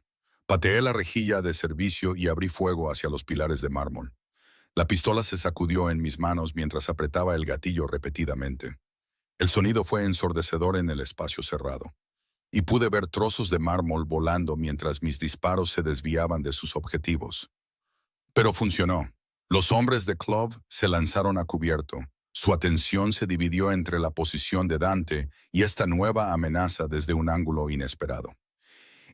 Pateé la rejilla de servicio y abrí fuego hacia los pilares de mármol. La pistola se sacudió en mis manos mientras apretaba el gatillo repetidamente. El sonido fue ensordecedor en el espacio cerrado. y pude ver trozos de mármol volando mientras mis disparos se desviaban de sus objetivos. Pero funcionó. Los hombres de Clove se lanzaron a cubierto. Su atención se dividió entre la posición de Dante y esta nueva amenaza desde un ángulo inesperado.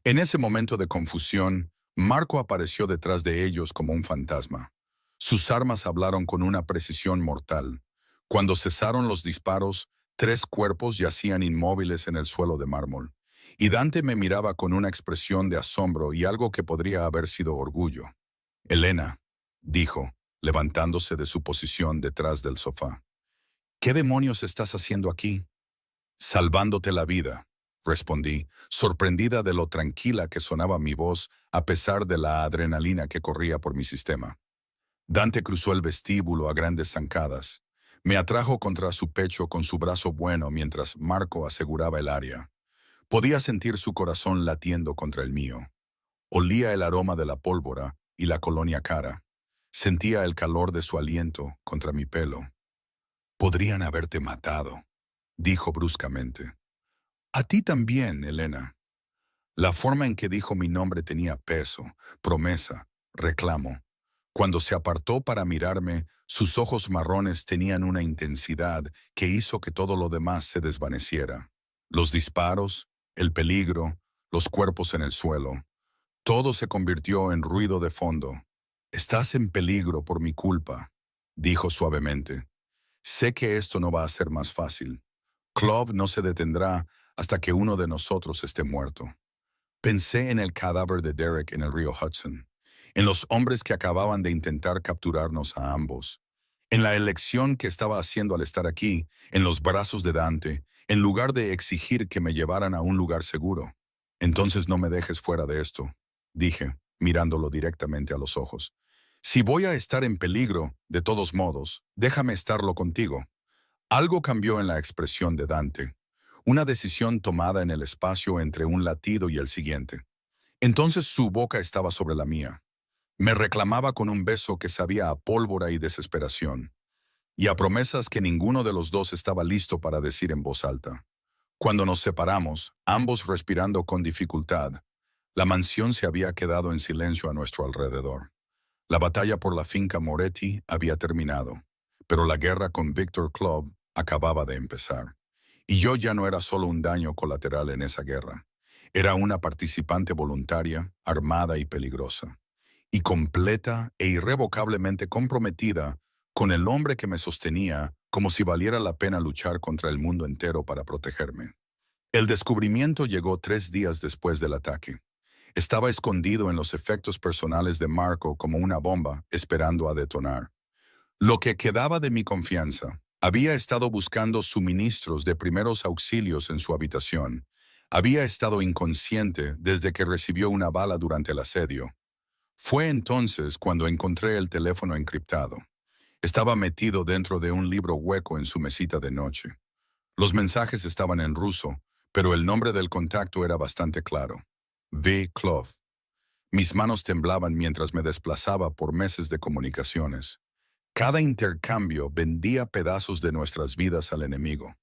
En ese momento de confusión, Marco apareció detrás de ellos como un fantasma. Sus armas hablaron con una precisión mortal. Cuando cesaron los disparos, 3 cuerpos yacían inmóviles en el suelo de mármol. Y Dante me miraba con una expresión de asombro y algo que podría haber sido orgullo. «Elena», dijo, levantándose de su posición detrás del sofá. «¿Qué demonios estás haciendo aquí?» «Salvándote la vida», respondí, sorprendida de lo tranquila que sonaba mi voz a pesar de la adrenalina que corría por mi sistema. Dante cruzó el vestíbulo a grandes zancadas. Me atrajo contra su pecho con su brazo bueno mientras Marco aseguraba el área. Podía sentir su corazón latiendo contra el mío. Olía el aroma de la pólvora y la colonia cara. Sentía el calor de su aliento contra mi pelo. «Podrían haberte matado», dijo bruscamente. «A ti también, Elena». La forma en que dijo mi nombre tenía peso, promesa, reclamo. Cuando se apartó para mirarme, sus ojos marrones tenían una intensidad que hizo que todo lo demás se desvaneciera. Los disparos, el peligro, los cuerpos en el suelo. Todo se convirtió en ruido de fondo. «Estás en peligro por mi culpa», dijo suavemente. «Sé que esto no va a ser más fácil. Clove no se detendrá hasta que uno de nosotros esté muerto». Pensé en el cadáver de Derek en el río Hudson, en los hombres que acababan de intentar capturarnos a ambos, en la elección que estaba haciendo al estar aquí, en los brazos de Dante, en lugar de exigir que me llevaran a un lugar seguro. «Entonces no me dejes fuera de esto», dije, mirándolo directamente a los ojos. «Si voy a estar en peligro, de todos modos, déjame estarlo contigo». Algo cambió en la expresión de Dante, una decisión tomada en el espacio entre un latido y el siguiente. Entonces su boca estaba sobre la mía. Me reclamaba con un beso que sabía a pólvora y desesperación, y a promesas que ninguno de los dos estaba listo para decir en voz alta. Cuando nos separamos, ambos respirando con dificultad, la mansión se había quedado en silencio a nuestro alrededor. La batalla por la finca Moretti había terminado, pero la guerra con Victor Clove acababa de empezar. Y yo ya no era solo un daño colateral en esa guerra. Era una participante voluntaria, armada y peligrosa, y completa e irrevocablemente comprometida con el hombre que me sostenía como si valiera la pena luchar contra el mundo entero para protegerme. El descubrimiento llegó 3 días después del ataque. Estaba escondido en los efectos personales de Marco como una bomba esperando a detonar. Lo que quedaba de mi confianza. Había estado buscando suministros de primeros auxilios en su habitación. Había estado inconsciente desde que recibió una bala durante el asedio. Fue entonces cuando encontré el teléfono encriptado. Estaba metido dentro de un libro hueco en su mesita de noche. Los mensajes estaban en ruso, pero el nombre del contacto era bastante claro. V. Clove. Mis manos temblaban mientras me desplazaba por meses de comunicaciones. Cada intercambio vendía pedazos de nuestras vidas al enemigo.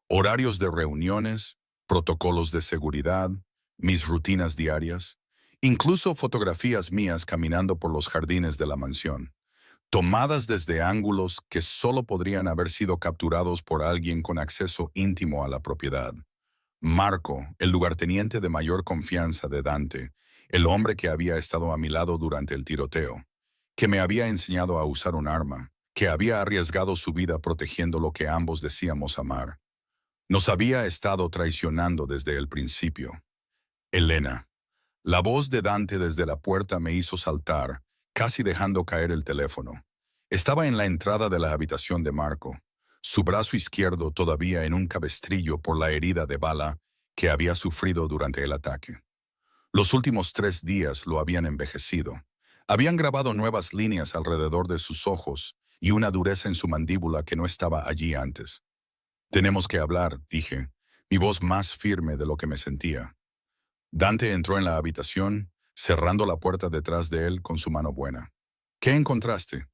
Horarios de reuniones, protocolos de seguridad, mis rutinas diarias, incluso fotografías mías caminando por los jardines de la mansión, tomadas desde ángulos que solo podrían haber sido capturados por alguien con acceso íntimo a la propiedad. Marco, el lugarteniente de mayor confianza de Dante, el hombre que había estado a mi lado durante el tiroteo, que me había enseñado a usar un arma, que había arriesgado su vida protegiendo lo que ambos decíamos amar. Nos había estado traicionando desde el principio. Elena. La voz de Dante desde la puerta me hizo saltar, casi dejando caer el teléfono. Estaba en la entrada de la habitación de Marco, su brazo izquierdo todavía en un cabestrillo por la herida de bala que había sufrido durante el ataque. Los últimos 3 días lo habían envejecido. Habían grabado nuevas líneas alrededor de sus ojos y una dureza en su mandíbula que no estaba allí antes. «Tenemos que hablar», dije, mi voz más firme de lo que me sentía. Dante entró en la habitación, cerrando la puerta detrás de él con su mano buena. «¿Qué encontraste?»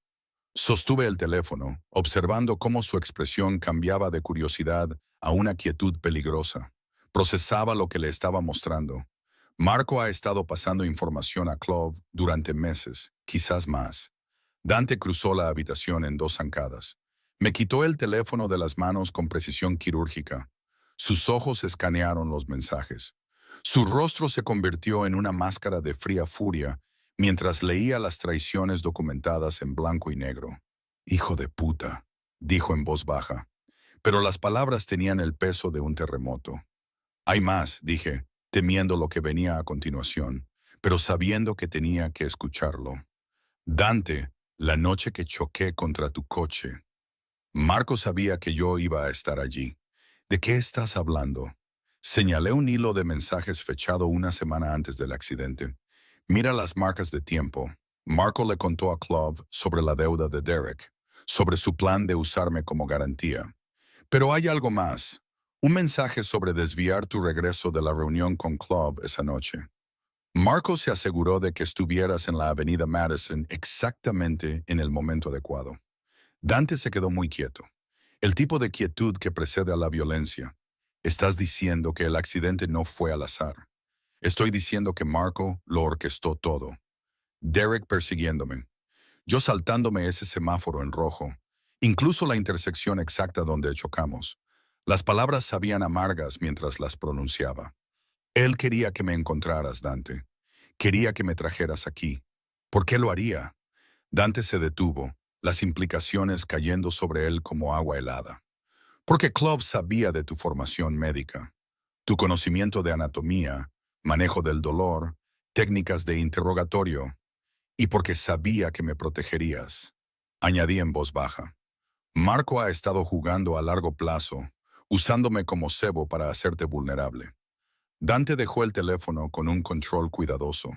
Sostuve el teléfono, observando cómo su expresión cambiaba de curiosidad a una quietud peligrosa. Procesaba lo que le estaba mostrando. Marco ha estado pasando información a Clove durante meses, quizás más. Dante cruzó la habitación en 2 zancadas. Me quitó el teléfono de las manos con precisión quirúrgica. Sus ojos escanearon los mensajes. Su rostro se convirtió en una máscara de fría furia mientras leía las traiciones documentadas en blanco y negro. «Hijo de puta», dijo en voz baja, pero las palabras tenían el peso de un terremoto. «Hay más», dije, temiendo lo que venía a continuación, pero sabiendo que tenía que escucharlo. «Dante, la noche que choqué contra tu coche. Marco sabía que yo iba a estar allí. ¿De qué estás hablando?» Señalé un hilo de mensajes fechado una semana antes del accidente. «Mira las marcas de tiempo». Marco le contó a Clove sobre la deuda de Derek, sobre su plan de usarme como garantía. «Pero hay algo más. Un mensaje sobre desviar tu regreso de la reunión con Clove esa noche. Marco se aseguró de que estuvieras en la avenida Madison exactamente en el momento adecuado». Dante se quedó muy quieto. El tipo de quietud que precede a la violencia. «Estás diciendo que el accidente no fue al azar». «Estoy diciendo que Marco lo orquestó todo. Derek persiguiéndome. Yo saltándome ese semáforo en rojo. Incluso la intersección exacta donde chocamos». Las palabras sabían amargas mientras las pronunciaba. «Él quería que me encontraras, Dante. Quería que me trajeras aquí. ¿Por qué lo haría?» Dante se detuvo, las implicaciones cayendo sobre él como agua helada. «Porque Clove sabía de tu formación médica, tu conocimiento de anatomía, manejo del dolor, técnicas de interrogatorio, y porque sabía que me protegerías», añadí en voz baja. «Marco ha estado jugando a largo plazo, usándome como cebo para hacerte vulnerable». Dante dejó el teléfono con un control cuidadoso,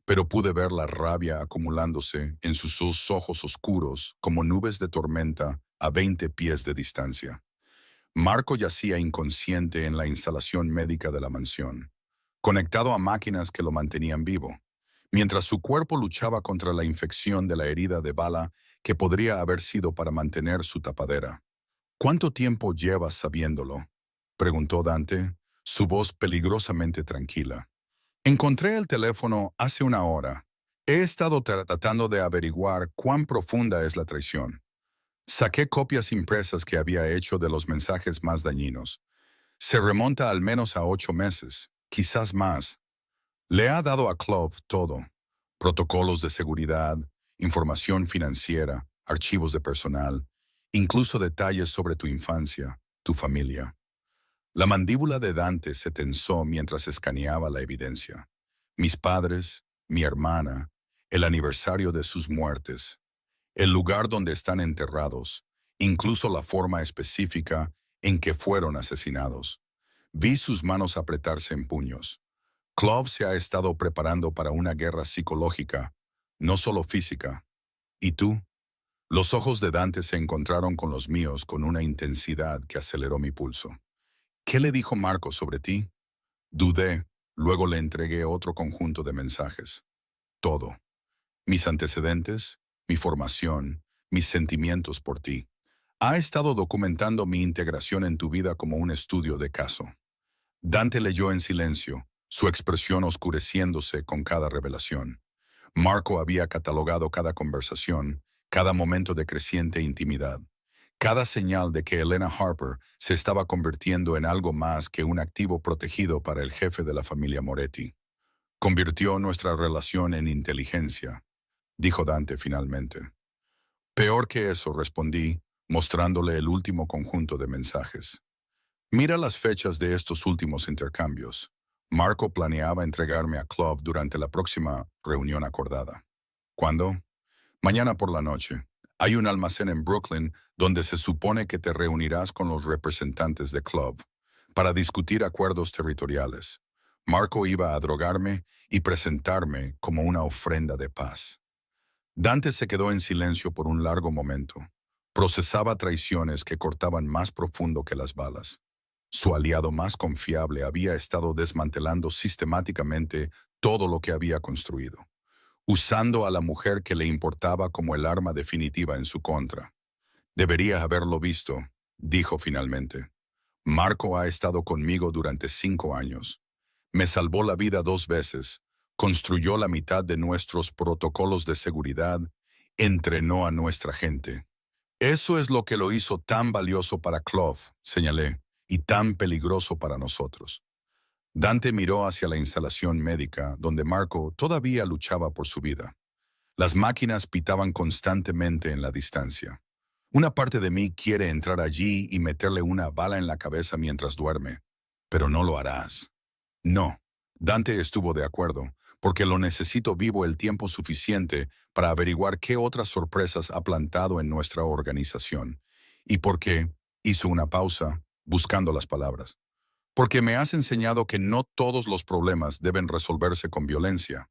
pero pude ver la rabia acumulándose en sus ojos oscuros como nubes de tormenta a 20 pies de distancia. Marco yacía inconsciente en la instalación médica de la mansión, conectado a máquinas que lo mantenían vivo, mientras su cuerpo luchaba contra la infección de la herida de bala que podría haber sido para mantener su tapadera. «¿Cuánto tiempo llevas sabiéndolo?», preguntó Dante, su voz peligrosamente tranquila. «Encontré el teléfono hace una hora. He estado tratando de averiguar cuán profunda es la traición. Saqué copias impresas que había hecho de los mensajes más dañinos. Se remonta al menos a 8 meses, quizás más. Le ha dado a Clove todo: protocolos de seguridad, información financiera, archivos de personal, incluso detalles sobre tu infancia, tu familia». La mandíbula de Dante se tensó mientras escaneaba la evidencia. Mis padres, mi hermana, el aniversario de sus muertes, el lugar donde están enterrados, incluso la forma específica en que fueron asesinados. Vi sus manos apretarse en puños. Clove se ha estado preparando para una guerra psicológica, no solo física. ¿Y tú? Los ojos de Dante se encontraron con los míos con una intensidad que aceleró mi pulso. «¿Qué le dijo Marco sobre ti?» Dudé, luego le entregué otro conjunto de mensajes. Todo. Mis antecedentes, mi formación, mis sentimientos por ti. Ha estado documentando mi integración en tu vida como un estudio de caso. Dante leyó en silencio, su expresión oscureciéndose con cada revelación. Marco había catalogado cada conversación, cada momento de creciente intimidad, cada señal de que Elena Harper se estaba convirtiendo en algo más que un activo protegido para el jefe de la familia Moretti. «Convirtió nuestra relación en inteligencia», dijo Dante finalmente. «Peor que eso», respondí, mostrándole el último conjunto de mensajes. «Mira las fechas de estos últimos intercambios. Marco planeaba entregarme a Clove durante la próxima reunión acordada». «¿Cuándo?» «Mañana por la noche. Hay un almacén en Brooklyn donde se supone que te reunirás con los representantes de Clove para discutir acuerdos territoriales. Marco iba a drogarme y presentarme como una ofrenda de paz». Dante se quedó en silencio por un largo momento. Procesaba traiciones que cortaban más profundo que las balas. Su aliado más confiable había estado desmantelando sistemáticamente todo lo que había construido, usando a la mujer que le importaba como el arma definitiva en su contra. «Debería haberlo visto», dijo finalmente. Marco ha estado conmigo durante 5 años. Me salvó la vida 2 veces, construyó la mitad de nuestros protocolos de seguridad, entrenó a nuestra gente. Eso es lo que lo hizo tan valioso para Clove, señalé, y tan peligroso para nosotros. Dante miró hacia la instalación médica, donde Marco todavía luchaba por su vida. Las máquinas pitaban constantemente en la distancia. Una parte de mí quiere entrar allí y meterle una bala en la cabeza mientras duerme, pero no lo harás. No, Dante estuvo de acuerdo, porque lo necesito vivo el tiempo suficiente para averiguar qué otras sorpresas ha plantado en nuestra organización. Y porque hizo una pausa, buscando las palabras. Porque me has enseñado que no todos los problemas deben resolverse con violencia.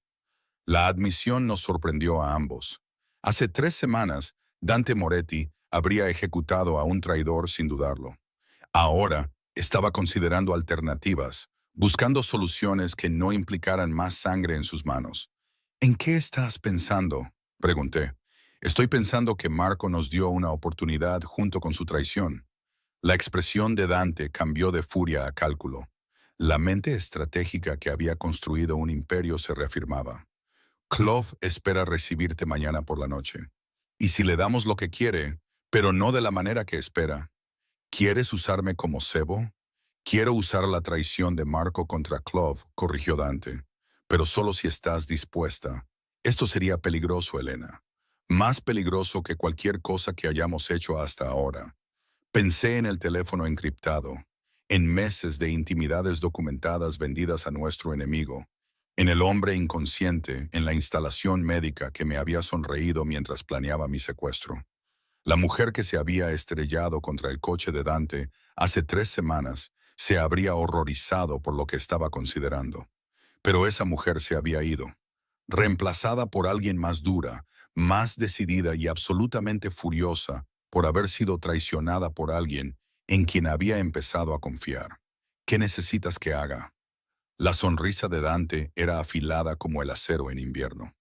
La admisión nos sorprendió a ambos. Hace 3 semanas, Dante Moretti habría ejecutado a un traidor sin dudarlo. Ahora estaba considerando alternativas, buscando soluciones que no implicaran más sangre en sus manos. ¿En qué estás pensando?, pregunté. Estoy pensando que Marco nos dio una oportunidad junto con su traición. La expresión de Dante cambió de furia a cálculo. La mente estratégica que había construido un imperio se reafirmaba. Clove espera recibirte mañana por la noche. Y si le damos lo que quiere, pero no de la manera que espera, ¿quieres usarme como cebo? Quiero usar la traición de Marco contra Clove, corrigió Dante. Pero solo si estás dispuesta. Esto sería peligroso, Elena. Más peligroso que cualquier cosa que hayamos hecho hasta ahora. Pensé en el teléfono encriptado, en meses de intimidades documentadas vendidas a nuestro enemigo, en el hombre inconsciente en la instalación médica que me había sonreído mientras planeaba mi secuestro. La mujer que se había estrellado contra el coche de Dante hace 3 semanas se habría horrorizado por lo que estaba considerando. Pero esa mujer se había ido, reemplazada por alguien más dura, más decidida y absolutamente furiosa por haber sido traicionada por alguien en quien había empezado a confiar. ¿Qué necesitas que haga? La sonrisa de Dante era afilada como el acero en invierno.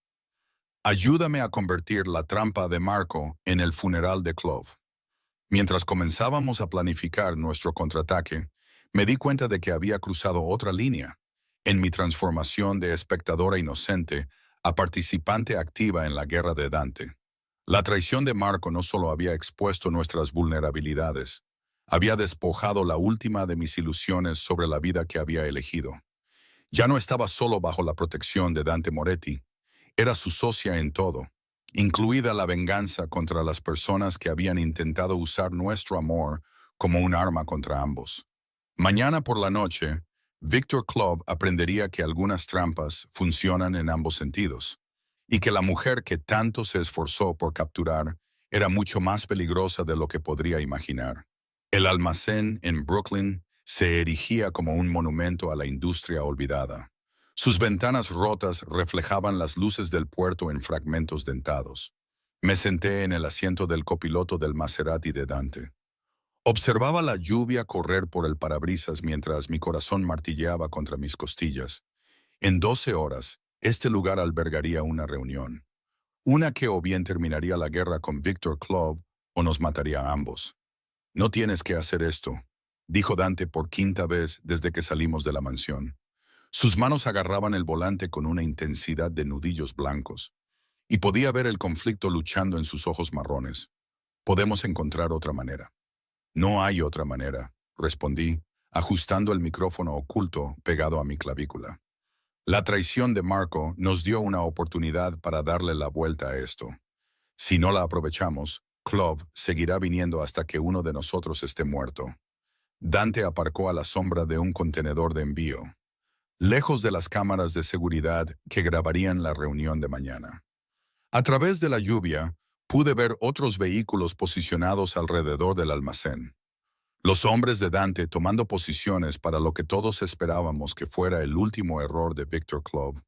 Ayúdame a convertir la trampa de Marco en el funeral de Clove. Mientras comenzábamos a planificar nuestro contraataque, me di cuenta de que había cruzado otra línea, en mi transformación de espectadora inocente a participante activa en la guerra de Dante. La traición de Marco no solo había expuesto nuestras vulnerabilidades, había despojado la última de mis ilusiones sobre la vida que había elegido. Ya no estaba solo bajo la protección de Dante Moretti, era su socia en todo, incluida la venganza contra las personas que habían intentado usar nuestro amor como un arma contra ambos. Mañana por la noche, Victor Clove aprendería que algunas trampas funcionan en ambos sentidos, y que la mujer que tanto se esforzó por capturar era mucho más peligrosa de lo que podría imaginar. El almacén en Brooklyn se erigía como un monumento a la industria olvidada. Sus ventanas rotas reflejaban las luces del puerto en fragmentos dentados. Me senté en el asiento del copiloto del Maserati de Dante. Observaba la lluvia correr por el parabrisas mientras mi corazón martilleaba contra mis costillas. En 12 horas, este lugar albergaría una reunión. Una que o bien terminaría la guerra con Victor Clove o nos mataría a ambos. No tienes que hacer esto, dijo Dante por 5ª vez desde que salimos de la mansión. Sus manos agarraban el volante con una intensidad de nudillos blancos, y podía ver el conflicto luchando en sus ojos marrones. Podemos encontrar otra manera. No hay otra manera, respondí, ajustando el micrófono oculto pegado a mi clavícula. La traición de Marco nos dio una oportunidad para darle la vuelta a esto. Si no la aprovechamos, Clove seguirá viniendo hasta que uno de nosotros esté muerto. Dante aparcó a la sombra de un contenedor de envío, lejos de las cámaras de seguridad que grabarían la reunión de mañana. A través de la lluvia, pude ver otros vehículos posicionados alrededor del almacén. Los hombres de Dante tomando posiciones para lo que todos esperábamos que fuera el último error de Victor Clove.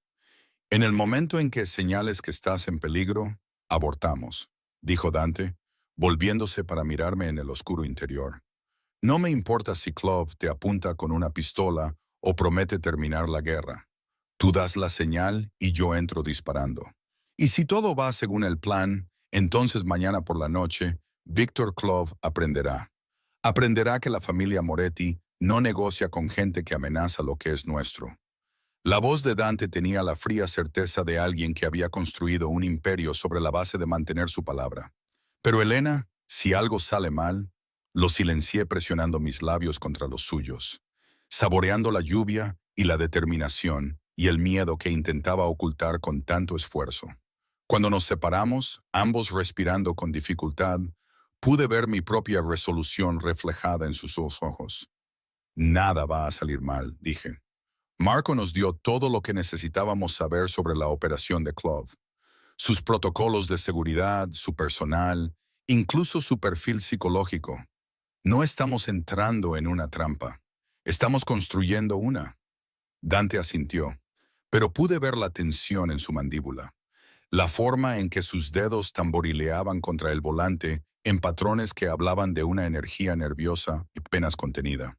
En el momento en que señales que estás en peligro, abortamos, dijo Dante, volviéndose para mirarme en el oscuro interior. No me importa si Clove te apunta con una pistola o promete terminar la guerra. Tú das la señal y yo entro disparando. Y si todo va según el plan, entonces mañana por la noche, Victor Clove aprenderá. Aprenderá que la familia Moretti no negocia con gente que amenaza lo que es nuestro. La voz de Dante tenía la fría certeza de alguien que había construido un imperio sobre la base de mantener su palabra. Pero Elena, si algo sale mal, lo silencié presionando mis labios contra los suyos, saboreando la lluvia y la determinación y el miedo que intentaba ocultar con tanto esfuerzo. Cuando nos separamos, ambos respirando con dificultad, pude ver mi propia resolución reflejada en sus ojos. Nada va a salir mal, dije. Marco nos dio todo lo que necesitábamos saber sobre la operación de Clove, sus protocolos de seguridad, su personal, incluso su perfil psicológico. No estamos entrando en una trampa, estamos construyendo una. Dante asintió, pero pude ver la tensión en su mandíbula, la forma en que sus dedos tamborileaban contra el volante en patrones que hablaban de una energía nerviosa y apenas contenida.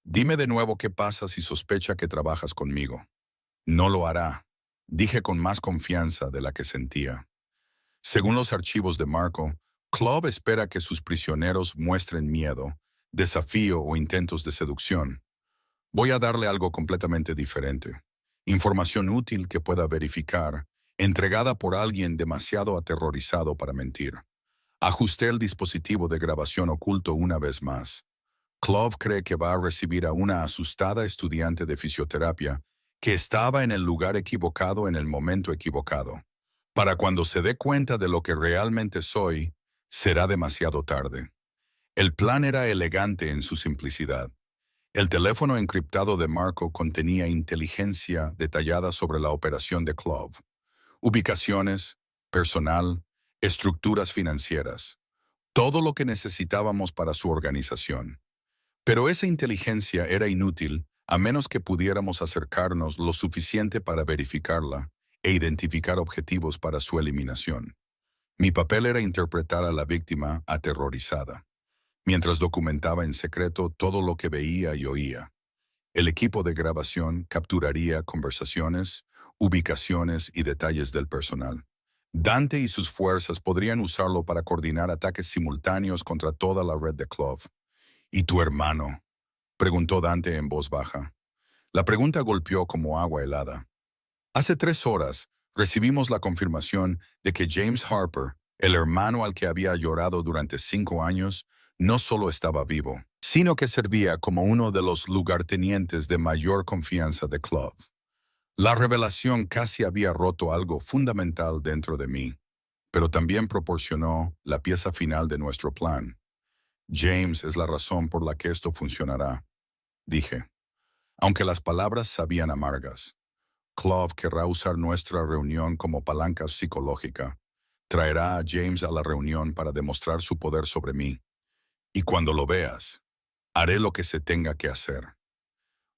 Dime de nuevo qué pasa si sospecha que trabajas conmigo. No lo hará, dije con más confianza de la que sentía. Según los archivos de Marco, Clove espera que sus prisioneros muestren miedo, desafío o intentos de seducción. Voy a darle algo completamente diferente. Información útil que pueda verificar, entregada por alguien demasiado aterrorizado para mentir. Ajusté el dispositivo de grabación oculto una vez más. Clove cree que va a recibir a una asustada estudiante de fisioterapia que estaba en el lugar equivocado en el momento equivocado. Para cuando se dé cuenta de lo que realmente soy, será demasiado tarde. El plan era elegante en su simplicidad. El teléfono encriptado de Marco contenía inteligencia detallada sobre la operación de Clove, ubicaciones, personal, estructuras financieras, todo lo que necesitábamos para su organización. Pero esa inteligencia era inútil a menos que pudiéramos acercarnos lo suficiente para verificarla e identificar objetivos para su eliminación. Mi papel era interpretar a la víctima aterrorizada, mientras documentaba en secreto todo lo que veía y oía. El equipo de grabación capturaría conversaciones, ubicaciones y detalles del personal. Dante y sus fuerzas podrían usarlo para coordinar ataques simultáneos contra toda la red de Clove. ¿Y tu hermano?, preguntó Dante en voz baja. La pregunta golpeó como agua helada. Hace 3 horas recibimos la confirmación de que James Harper, el hermano al que había llorado durante 5 años, no solo estaba vivo, sino que servía como uno de los lugartenientes de mayor confianza de Clove. La revelación casi había roto algo fundamental dentro de mí, pero también proporcionó la pieza final de nuestro plan. James es la razón por la que esto funcionará, dije. Aunque las palabras sabían amargas. Clove querrá usar nuestra reunión como palanca psicológica. Traerá a James a la reunión para demostrar su poder sobre mí. Y cuando lo veas, haré lo que se tenga que hacer.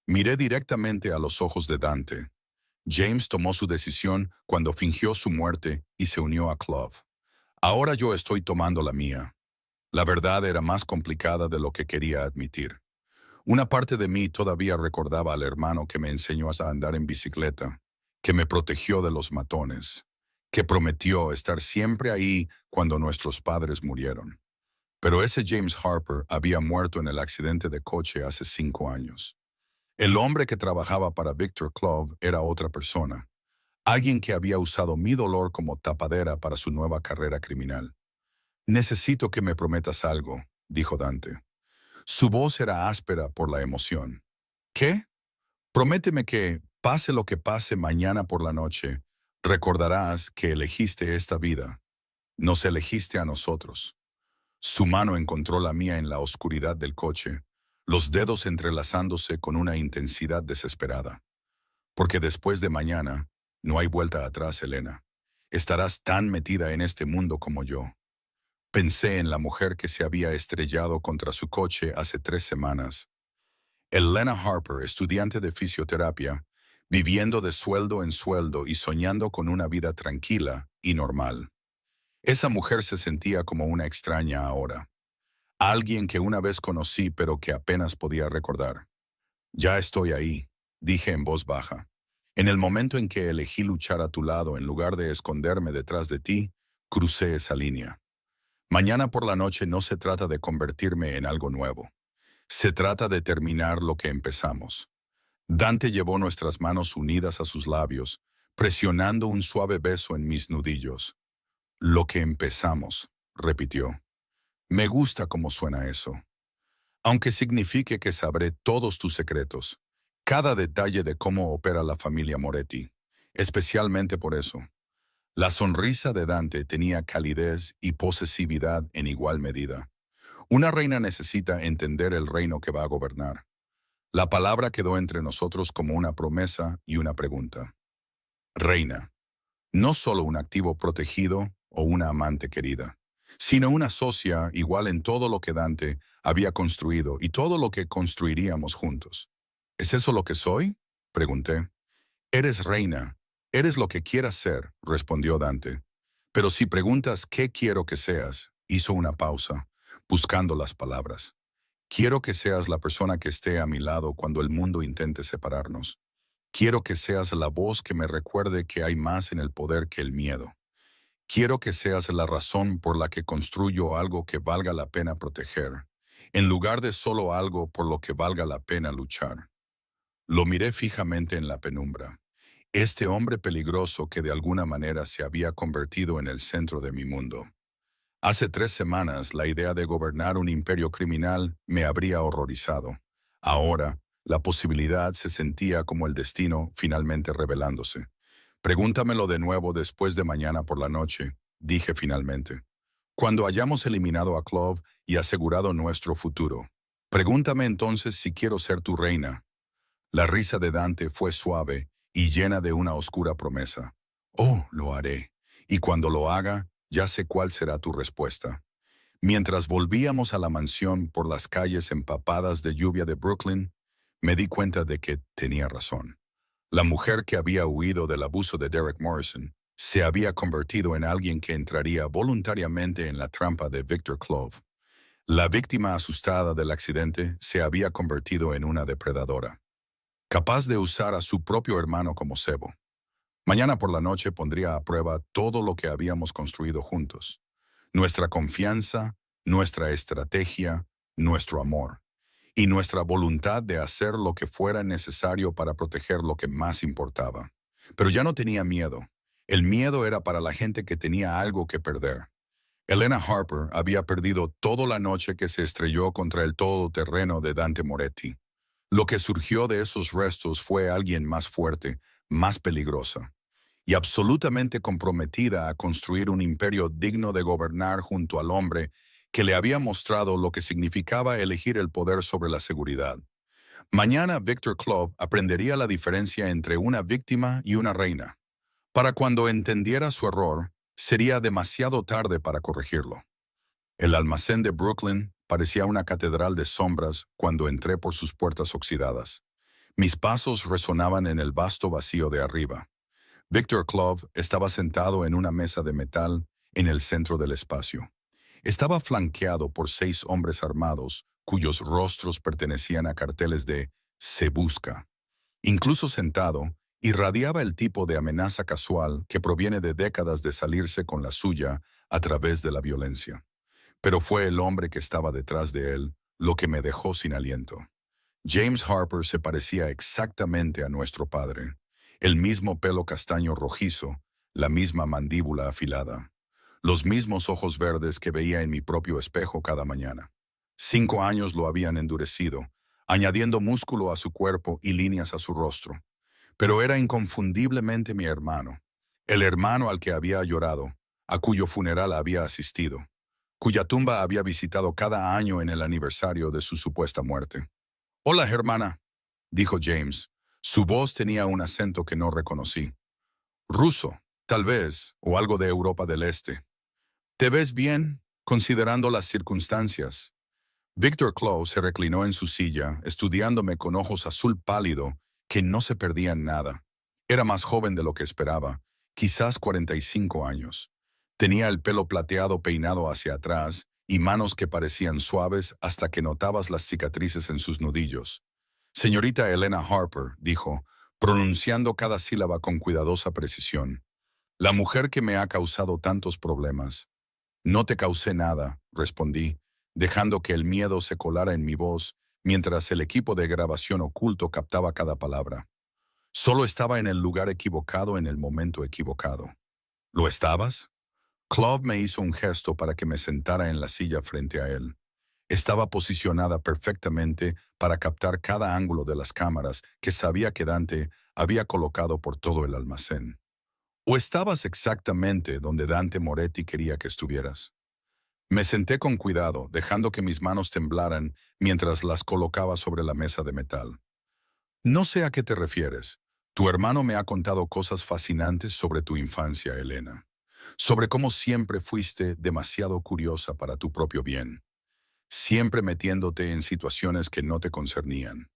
Miré directamente a los ojos de Dante. James tomó su decisión cuando fingió su muerte y se unió a Clove. Ahora yo estoy tomando la mía. La verdad era más complicada de lo que quería admitir. Una parte de mí todavía recordaba al hermano que me enseñó a andar en bicicleta, que me protegió de los matones, que prometió estar siempre ahí cuando nuestros padres murieron. Pero ese James Harper había muerto en el accidente de coche hace 5 años. El hombre que trabajaba para Victor Clove era otra persona, alguien que había usado mi dolor como tapadera para su nueva carrera criminal. Necesito que me prometas algo, dijo Dante. Su voz era áspera por la emoción. ¿Qué? Prométeme que, pase lo que pase mañana por la noche, recordarás que elegiste esta vida. Nos elegiste a nosotros. Su mano encontró la mía en la oscuridad del coche, los dedos entrelazándose con una intensidad desesperada. Porque después de mañana, no hay vuelta atrás, Elena. Estarás tan metida en este mundo como yo. Pensé en la mujer que se había estrellado contra su coche hace 3 semanas. Elena Harper, estudiante de fisioterapia, viviendo de sueldo en sueldo y soñando con una vida tranquila y normal. Esa mujer se sentía como una extraña ahora. Alguien que una vez conocí pero que apenas podía recordar. Ya estoy ahí, dije en voz baja. En el momento en que elegí luchar a tu lado en lugar de esconderme detrás de ti, crucé esa línea. Mañana por la noche no se trata de convertirme en algo nuevo. Se trata de terminar lo que empezamos. Dante llevó nuestras manos unidas a sus labios, presionando un suave beso en mis nudillos. Lo que empezamos, repitió. Me gusta cómo suena eso. Aunque signifique que sabré todos tus secretos, cada detalle de cómo opera la familia Moretti, especialmente por eso. La sonrisa de Dante tenía calidez y posesividad en igual medida. Una reina necesita entender el reino que va a gobernar. La palabra quedó entre nosotros como una promesa y una pregunta. Reina, no solo un activo protegido o una amante querida, sino una socia igual en todo lo que Dante había construido y todo lo que construiríamos juntos. ¿Es eso lo que soy? Pregunté. Eres reina, eres lo que quieras ser, respondió Dante. Pero si preguntas qué quiero que seas, hizo una pausa, buscando las palabras. Quiero que seas la persona que esté a mi lado cuando el mundo intente separarnos. Quiero que seas la voz que me recuerde que hay más en el poder que el miedo. Quiero que seas la razón por la que construyo algo que valga la pena proteger, en lugar de solo algo por lo que valga la pena luchar. Lo miré fijamente en la penumbra. Este hombre peligroso que de alguna manera se había convertido en el centro de mi mundo. Hace 3 semanas la idea de gobernar un imperio criminal me habría horrorizado. Ahora, la posibilidad se sentía como el destino finalmente revelándose. Pregúntamelo de nuevo después de mañana por la noche, dije finalmente. Cuando hayamos eliminado a Clove y asegurado nuestro futuro. Pregúntame entonces si quiero ser tu reina. La risa de Dante fue suave y llena de una oscura promesa. Oh, lo haré. Y cuando lo haga, ya sé cuál será tu respuesta. Mientras volvíamos a la mansión por las calles empapadas de lluvia de Brooklyn, me di cuenta de que tenía razón. La mujer que había huido del abuso de Derek Morrison se había convertido en alguien que entraría voluntariamente en la trampa de Victor Clove. La víctima asustada del accidente se había convertido en una depredadora, capaz de usar a su propio hermano como cebo. Mañana por la noche pondría a prueba todo lo que habíamos construido juntos. Nuestra confianza, nuestra estrategia, nuestro amor y nuestra voluntad de hacer lo que fuera necesario para proteger lo que más importaba. Pero ya no tenía miedo. El miedo era para la gente que tenía algo que perder. Elena Harper había perdido toda la noche que se estrelló contra el todoterreno de Dante Moretti. Lo que surgió de esos restos fue alguien más fuerte, más peligrosa, y absolutamente comprometida a construir un imperio digno de gobernar junto al hombre que le había mostrado lo que significaba elegir el poder sobre la seguridad. Mañana Victor Clove aprendería la diferencia entre una víctima y una reina. Para cuando entendiera su error, sería demasiado tarde para corregirlo. El almacén de Brooklyn parecía una catedral de sombras cuando entré por sus puertas oxidadas. Mis pasos resonaban en el vasto vacío de arriba. Victor Clove estaba sentado en una mesa de metal en el centro del espacio. Estaba flanqueado por 6 hombres armados cuyos rostros pertenecían a carteles de "Se busca". Incluso sentado, irradiaba el tipo de amenaza casual que proviene de décadas de salirse con la suya a través de la violencia. Pero fue el hombre que estaba detrás de él lo que me dejó sin aliento. James Harper se parecía exactamente a nuestro padre. El mismo pelo castaño rojizo, la misma mandíbula afilada, los mismos ojos verdes que veía en mi propio espejo cada mañana. 5 años lo habían endurecido, añadiendo músculo a su cuerpo y líneas a su rostro. Pero era inconfundiblemente mi hermano, el hermano al que había llorado, a cuyo funeral había asistido, cuya tumba había visitado cada año en el aniversario de su supuesta muerte. «Hola, hermana», dijo James. Su voz tenía un acento que no reconocí. «Ruso, tal vez, o algo de Europa del Este. ¿Te ves bien, considerando las circunstancias?» Victor Clove se reclinó en su silla, estudiándome con ojos azul pálido que no se perdían nada. Era más joven de lo que esperaba, quizás 45 años. Tenía el pelo plateado peinado hacia atrás y manos que parecían suaves hasta que notabas las cicatrices en sus nudillos. «Señorita Elena Harper», dijo, pronunciando cada sílaba con cuidadosa precisión. «La mujer que me ha causado tantos problemas. No te causé nada, respondí, dejando que el miedo se colara en mi voz mientras el equipo de grabación oculto captaba cada palabra. Solo estaba en el lugar equivocado en el momento equivocado. ¿Lo estabas? Clove me hizo un gesto para que me sentara en la silla frente a él. Estaba posicionada perfectamente para captar cada ángulo de las cámaras que sabía que Dante había colocado por todo el almacén. ¿O estabas exactamente donde Dante Moretti quería que estuvieras? Me senté con cuidado, dejando que mis manos temblaran mientras las colocaba sobre la mesa de metal. No sé a qué te refieres. Tu hermano me ha contado cosas fascinantes sobre tu infancia, Elena. Sobre cómo siempre fuiste demasiado curiosa para tu propio bien, siempre metiéndote en situaciones que no te concernían.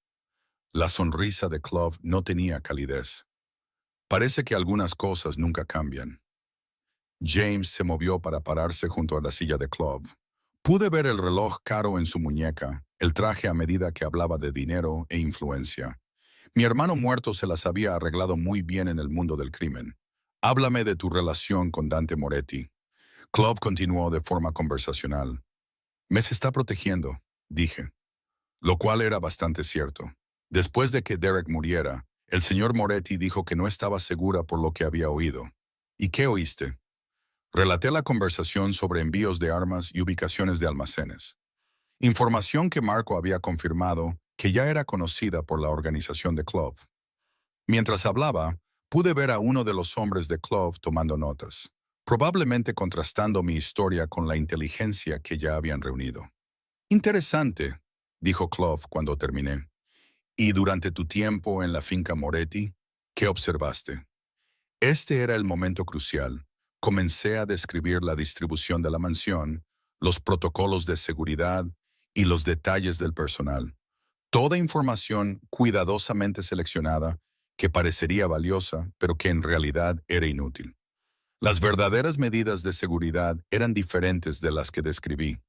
La sonrisa de Clove no tenía calidez. Parece que algunas cosas nunca cambian. James se movió para pararse junto a la silla de Clove. Pude ver el reloj caro en su muñeca, el traje a medida que hablaba de dinero e influencia. Mi hermano muerto se las había arreglado muy bien en el mundo del crimen. Háblame de tu relación con Dante Moretti. Clove continuó de forma conversacional. Me se está protegiendo, dije, lo cual era bastante cierto. Después de que Derek muriera, el señor Moretti dijo que no estaba segura por lo que había oído. ¿Y qué oíste? Relaté la conversación sobre envíos de armas y ubicaciones de almacenes. Información que Marco había confirmado que ya era conocida por la organización de Clove. Mientras hablaba, pude ver a uno de los hombres de Clove tomando notas, probablemente contrastando mi historia con la inteligencia que ya habían reunido. Interesante, dijo Clove cuando terminé. ¿Y durante tu tiempo en la finca Moretti, qué observaste? Este era el momento crucial. Comencé a describir la distribución de la mansión, los protocolos de seguridad y los detalles del personal. Toda información cuidadosamente seleccionada que parecería valiosa, pero que en realidad era inútil. Las verdaderas medidas de seguridad eran diferentes de las que describí.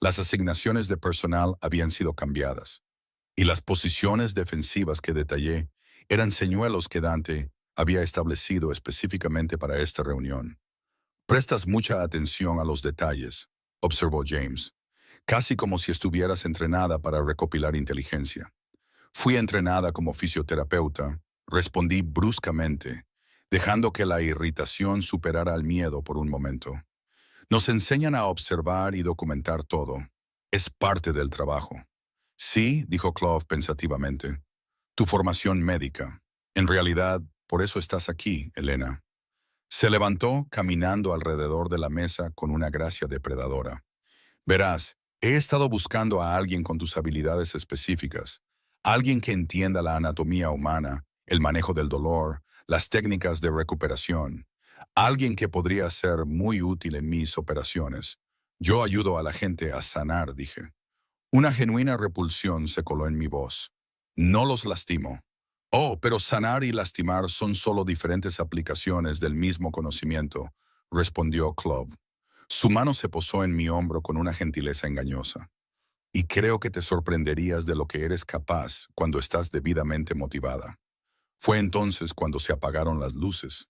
Las asignaciones de personal habían sido cambiadas, y las posiciones defensivas que detallé eran señuelos que Dante había establecido específicamente para esta reunión. Prestas mucha atención a los detalles, observó James, casi como si estuvieras entrenada para recopilar inteligencia. Fui entrenada como fisioterapeuta, respondí bruscamente, dejando que la irritación superara al miedo por un momento. Nos enseñan a observar y documentar todo. Es parte del trabajo. Sí, dijo Clove pensativamente. Tu formación médica. En realidad, por eso estás aquí, Elena. Se levantó caminando alrededor de la mesa con una gracia depredadora. Verás, he estado buscando a alguien con tus habilidades específicas, alguien que entienda la anatomía humana, el manejo del dolor, las técnicas de recuperación, alguien que podría ser muy útil en mis operaciones. Yo ayudo a la gente a sanar, dije. Una genuina repulsión se coló en mi voz. No los lastimo. Oh, pero sanar y lastimar son solo diferentes aplicaciones del mismo conocimiento, respondió Clove. Su mano se posó en mi hombro con una gentileza engañosa. Y creo que te sorprenderías de lo que eres capaz cuando estás debidamente motivada. Fue entonces cuando se apagaron las luces.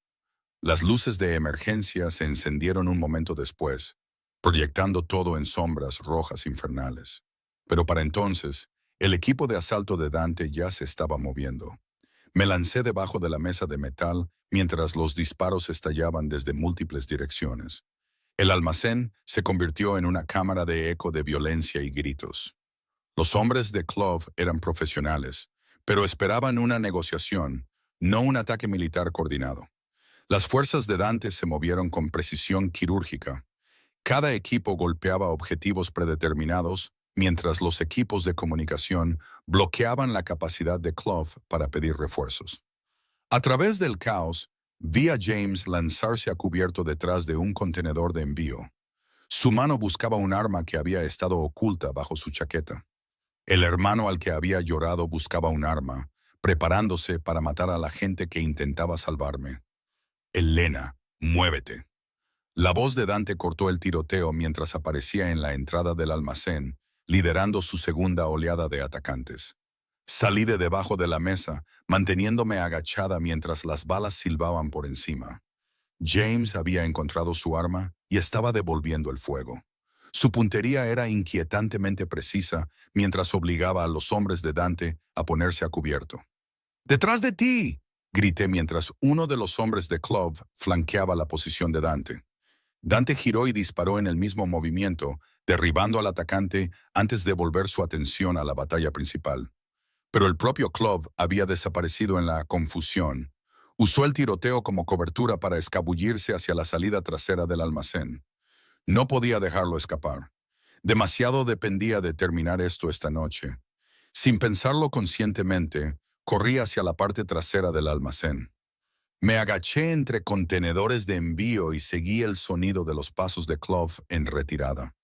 Las luces de emergencia se encendieron un momento después, proyectando todo en sombras rojas infernales. Pero para entonces, el equipo de asalto de Dante ya se estaba moviendo. Me lancé debajo de la mesa de metal mientras los disparos estallaban desde múltiples direcciones. El almacén se convirtió en una cámara de eco de violencia y gritos. Los hombres de Clove eran profesionales, pero esperaban una negociación, no un ataque militar coordinado. Las fuerzas de Dante se movieron con precisión quirúrgica. Cada equipo golpeaba objetivos predeterminados, mientras los equipos de comunicación bloqueaban la capacidad de Clove para pedir refuerzos. A través del caos, vi a James lanzarse a cubierto detrás de un contenedor de envío. Su mano buscaba un arma que había estado oculta bajo su chaqueta. El hermano al que había llorado buscaba un arma, preparándose para matar a la gente que intentaba salvarme. Elena, muévete. La voz de Dante cortó el tiroteo mientras aparecía en la entrada del almacén, liderando su segunda oleada de atacantes. Salí de debajo de la mesa, manteniéndome agachada mientras las balas silbaban por encima. James había encontrado su arma y estaba devolviendo el fuego. Su puntería era inquietantemente precisa mientras obligaba a los hombres de Dante a ponerse a cubierto. ¡Detrás de ti!, grité mientras uno de los hombres de Clove flanqueaba la posición de Dante. Dante giró y disparó en el mismo movimiento, derribando al atacante antes de volver su atención a la batalla principal. Pero el propio Clove había desaparecido en la confusión. Usó el tiroteo como cobertura para escabullirse hacia la salida trasera del almacén. No podía dejarlo escapar. Demasiado dependía de terminar esto esta noche. Sin pensarlo conscientemente, corrí hacia la parte trasera del almacén. Me agaché entre contenedores de envío y seguí el sonido de los pasos de Clove en retirada.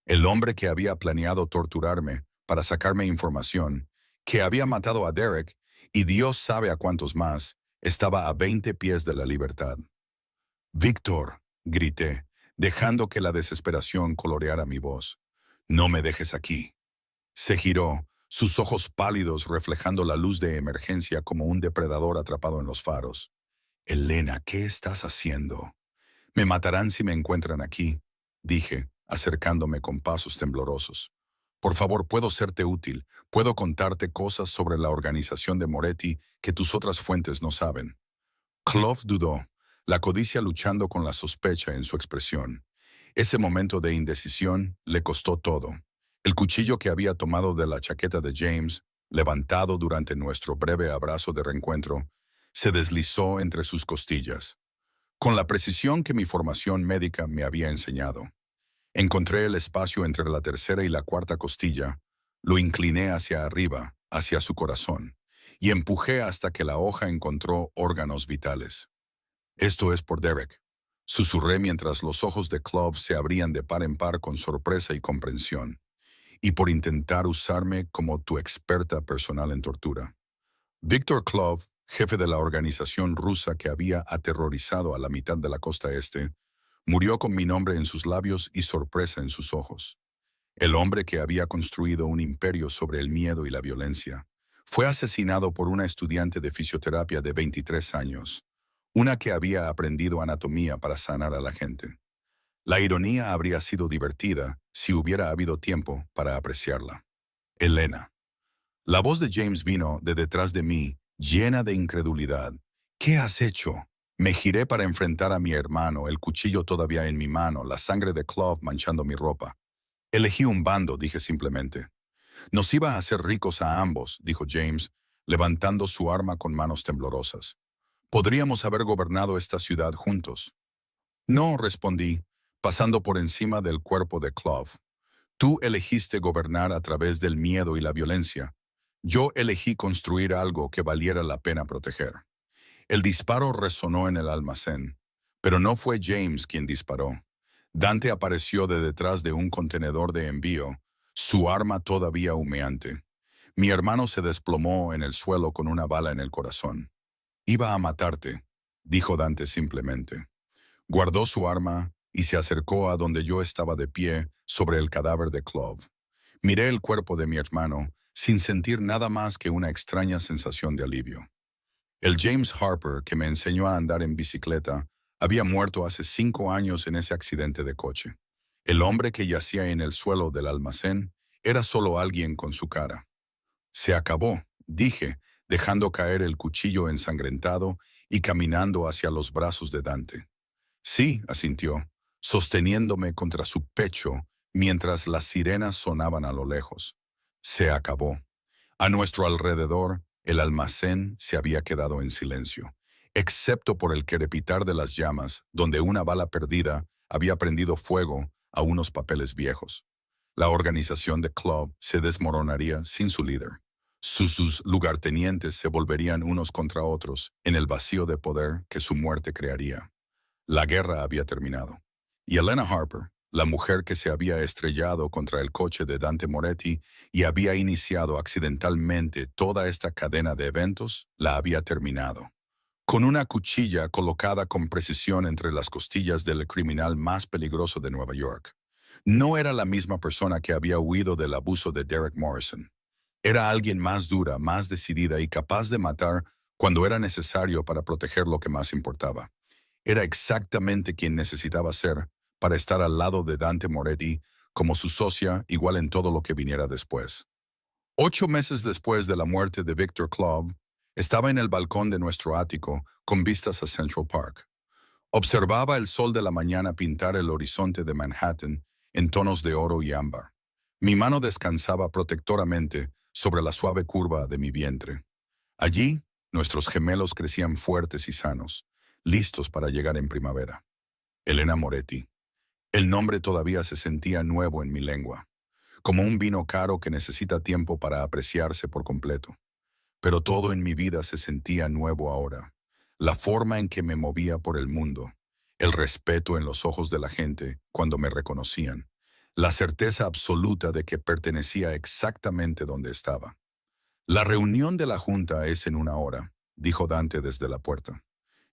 El hombre que había planeado torturarme para sacarme información, que había matado a Derek, y Dios sabe a cuántos más, estaba a 20 pies de la libertad. «Víctor», grité, dejando que la desesperación coloreara mi voz. «No me dejes aquí». Se giró, sus ojos pálidos reflejando la luz de emergencia como un depredador atrapado en los faros. «Elena, ¿qué estás haciendo?» «Me matarán si me encuentran aquí», dije, acercándome con pasos temblorosos. «Por favor, puedo serte útil. Puedo contarte cosas sobre la organización de Moretti que tus otras fuentes no saben». Clove dudó, la codicia luchando con la sospecha en su expresión. Ese momento de indecisión le costó todo. El cuchillo que había tomado de la chaqueta de James, levantado durante nuestro breve abrazo de reencuentro, se deslizó entre sus costillas. Con la precisión que mi formación médica me había enseñado. Encontré el espacio entre la tercera y la cuarta costilla, lo incliné hacia arriba, hacia su corazón, y empujé hasta que la hoja encontró órganos vitales. «Esto es por Derek», susurré mientras los ojos de Clove se abrían de par en par con sorpresa y comprensión, «y por intentar usarme como tu experta personal en tortura». Victor Clove, jefe de la organización rusa que había aterrorizado a la mitad de la costa este, murió con mi nombre en sus labios y sorpresa en sus ojos. El hombre que había construido un imperio sobre el miedo y la violencia, fue asesinado por una estudiante de fisioterapia de 23 años, una que había aprendido anatomía para sanar a la gente. La ironía habría sido divertida si hubiera habido tiempo para apreciarla. Elena. La voz de James vino de detrás de mí, llena de incredulidad. «¿Qué has hecho?» Me giré para enfrentar a mi hermano, el cuchillo todavía en mi mano, la sangre de Clove manchando mi ropa. «Elegí un bando», dije simplemente. «Nos iba a hacer ricos a ambos», dijo James, levantando su arma con manos temblorosas. «Podríamos haber gobernado esta ciudad juntos». «No», respondí, pasando por encima del cuerpo de Clove. «Tú elegiste gobernar a través del miedo y la violencia. Yo elegí construir algo que valiera la pena proteger». El disparo resonó en el almacén, pero no fue James quien disparó. Dante apareció de detrás de un contenedor de envío, su arma todavía humeante. Mi hermano se desplomó en el suelo con una bala en el corazón. «Iba a matarte», dijo Dante simplemente. Guardó su arma y se acercó a donde yo estaba de pie sobre el cadáver de Clove. Miré el cuerpo de mi hermano sin sentir nada más que una extraña sensación de alivio. El James Harper que me enseñó a andar en bicicleta había muerto hace 5 años en ese accidente de coche. El hombre que yacía en el suelo del almacén era solo alguien con su cara. «Se acabó», dije, dejando caer el cuchillo ensangrentado y caminando hacia los brazos de Dante. «Sí», asintió, sosteniéndome contra su pecho mientras las sirenas sonaban a lo lejos. «Se acabó». A nuestro alrededor, el almacén se había quedado en silencio, excepto por el crepitar de las llamas, donde una bala perdida había prendido fuego a unos papeles viejos. La organización de Club se desmoronaría sin su líder. Sus lugartenientes se volverían unos contra otros en el vacío de poder que su muerte crearía. La guerra había terminado. Y Elena Harper, la mujer que se había estrellado contra el coche de Dante Moretti y había iniciado accidentalmente toda esta cadena de eventos, la había terminado. Con una cuchilla colocada con precisión entre las costillas del criminal más peligroso de Nueva York. No era la misma persona que había huido del abuso de Derek Morrison. Era alguien más dura, más decidida y capaz de matar cuando era necesario para proteger lo que más importaba. Era exactamente quien necesitaba ser para estar al lado de Dante Moretti como su socia, igual en todo lo que viniera después. 8 meses después de la muerte de Victor Klov, estaba en el balcón de nuestro ático con vistas a Central Park. Observaba el sol de la mañana pintar el horizonte de Manhattan en tonos de oro y ámbar. Mi mano descansaba protectoramente sobre la suave curva de mi vientre. Allí, nuestros gemelos crecían fuertes y sanos, listos para llegar en primavera. Elena Moretti. El nombre todavía se sentía nuevo en mi lengua, como un vino caro que necesita tiempo para apreciarse por completo. Pero todo en mi vida se sentía nuevo ahora. La forma en que me movía por el mundo, el respeto en los ojos de la gente cuando me reconocían, la certeza absoluta de que pertenecía exactamente donde estaba. La reunión de la junta es en 1 hora, dijo Dante desde la puerta.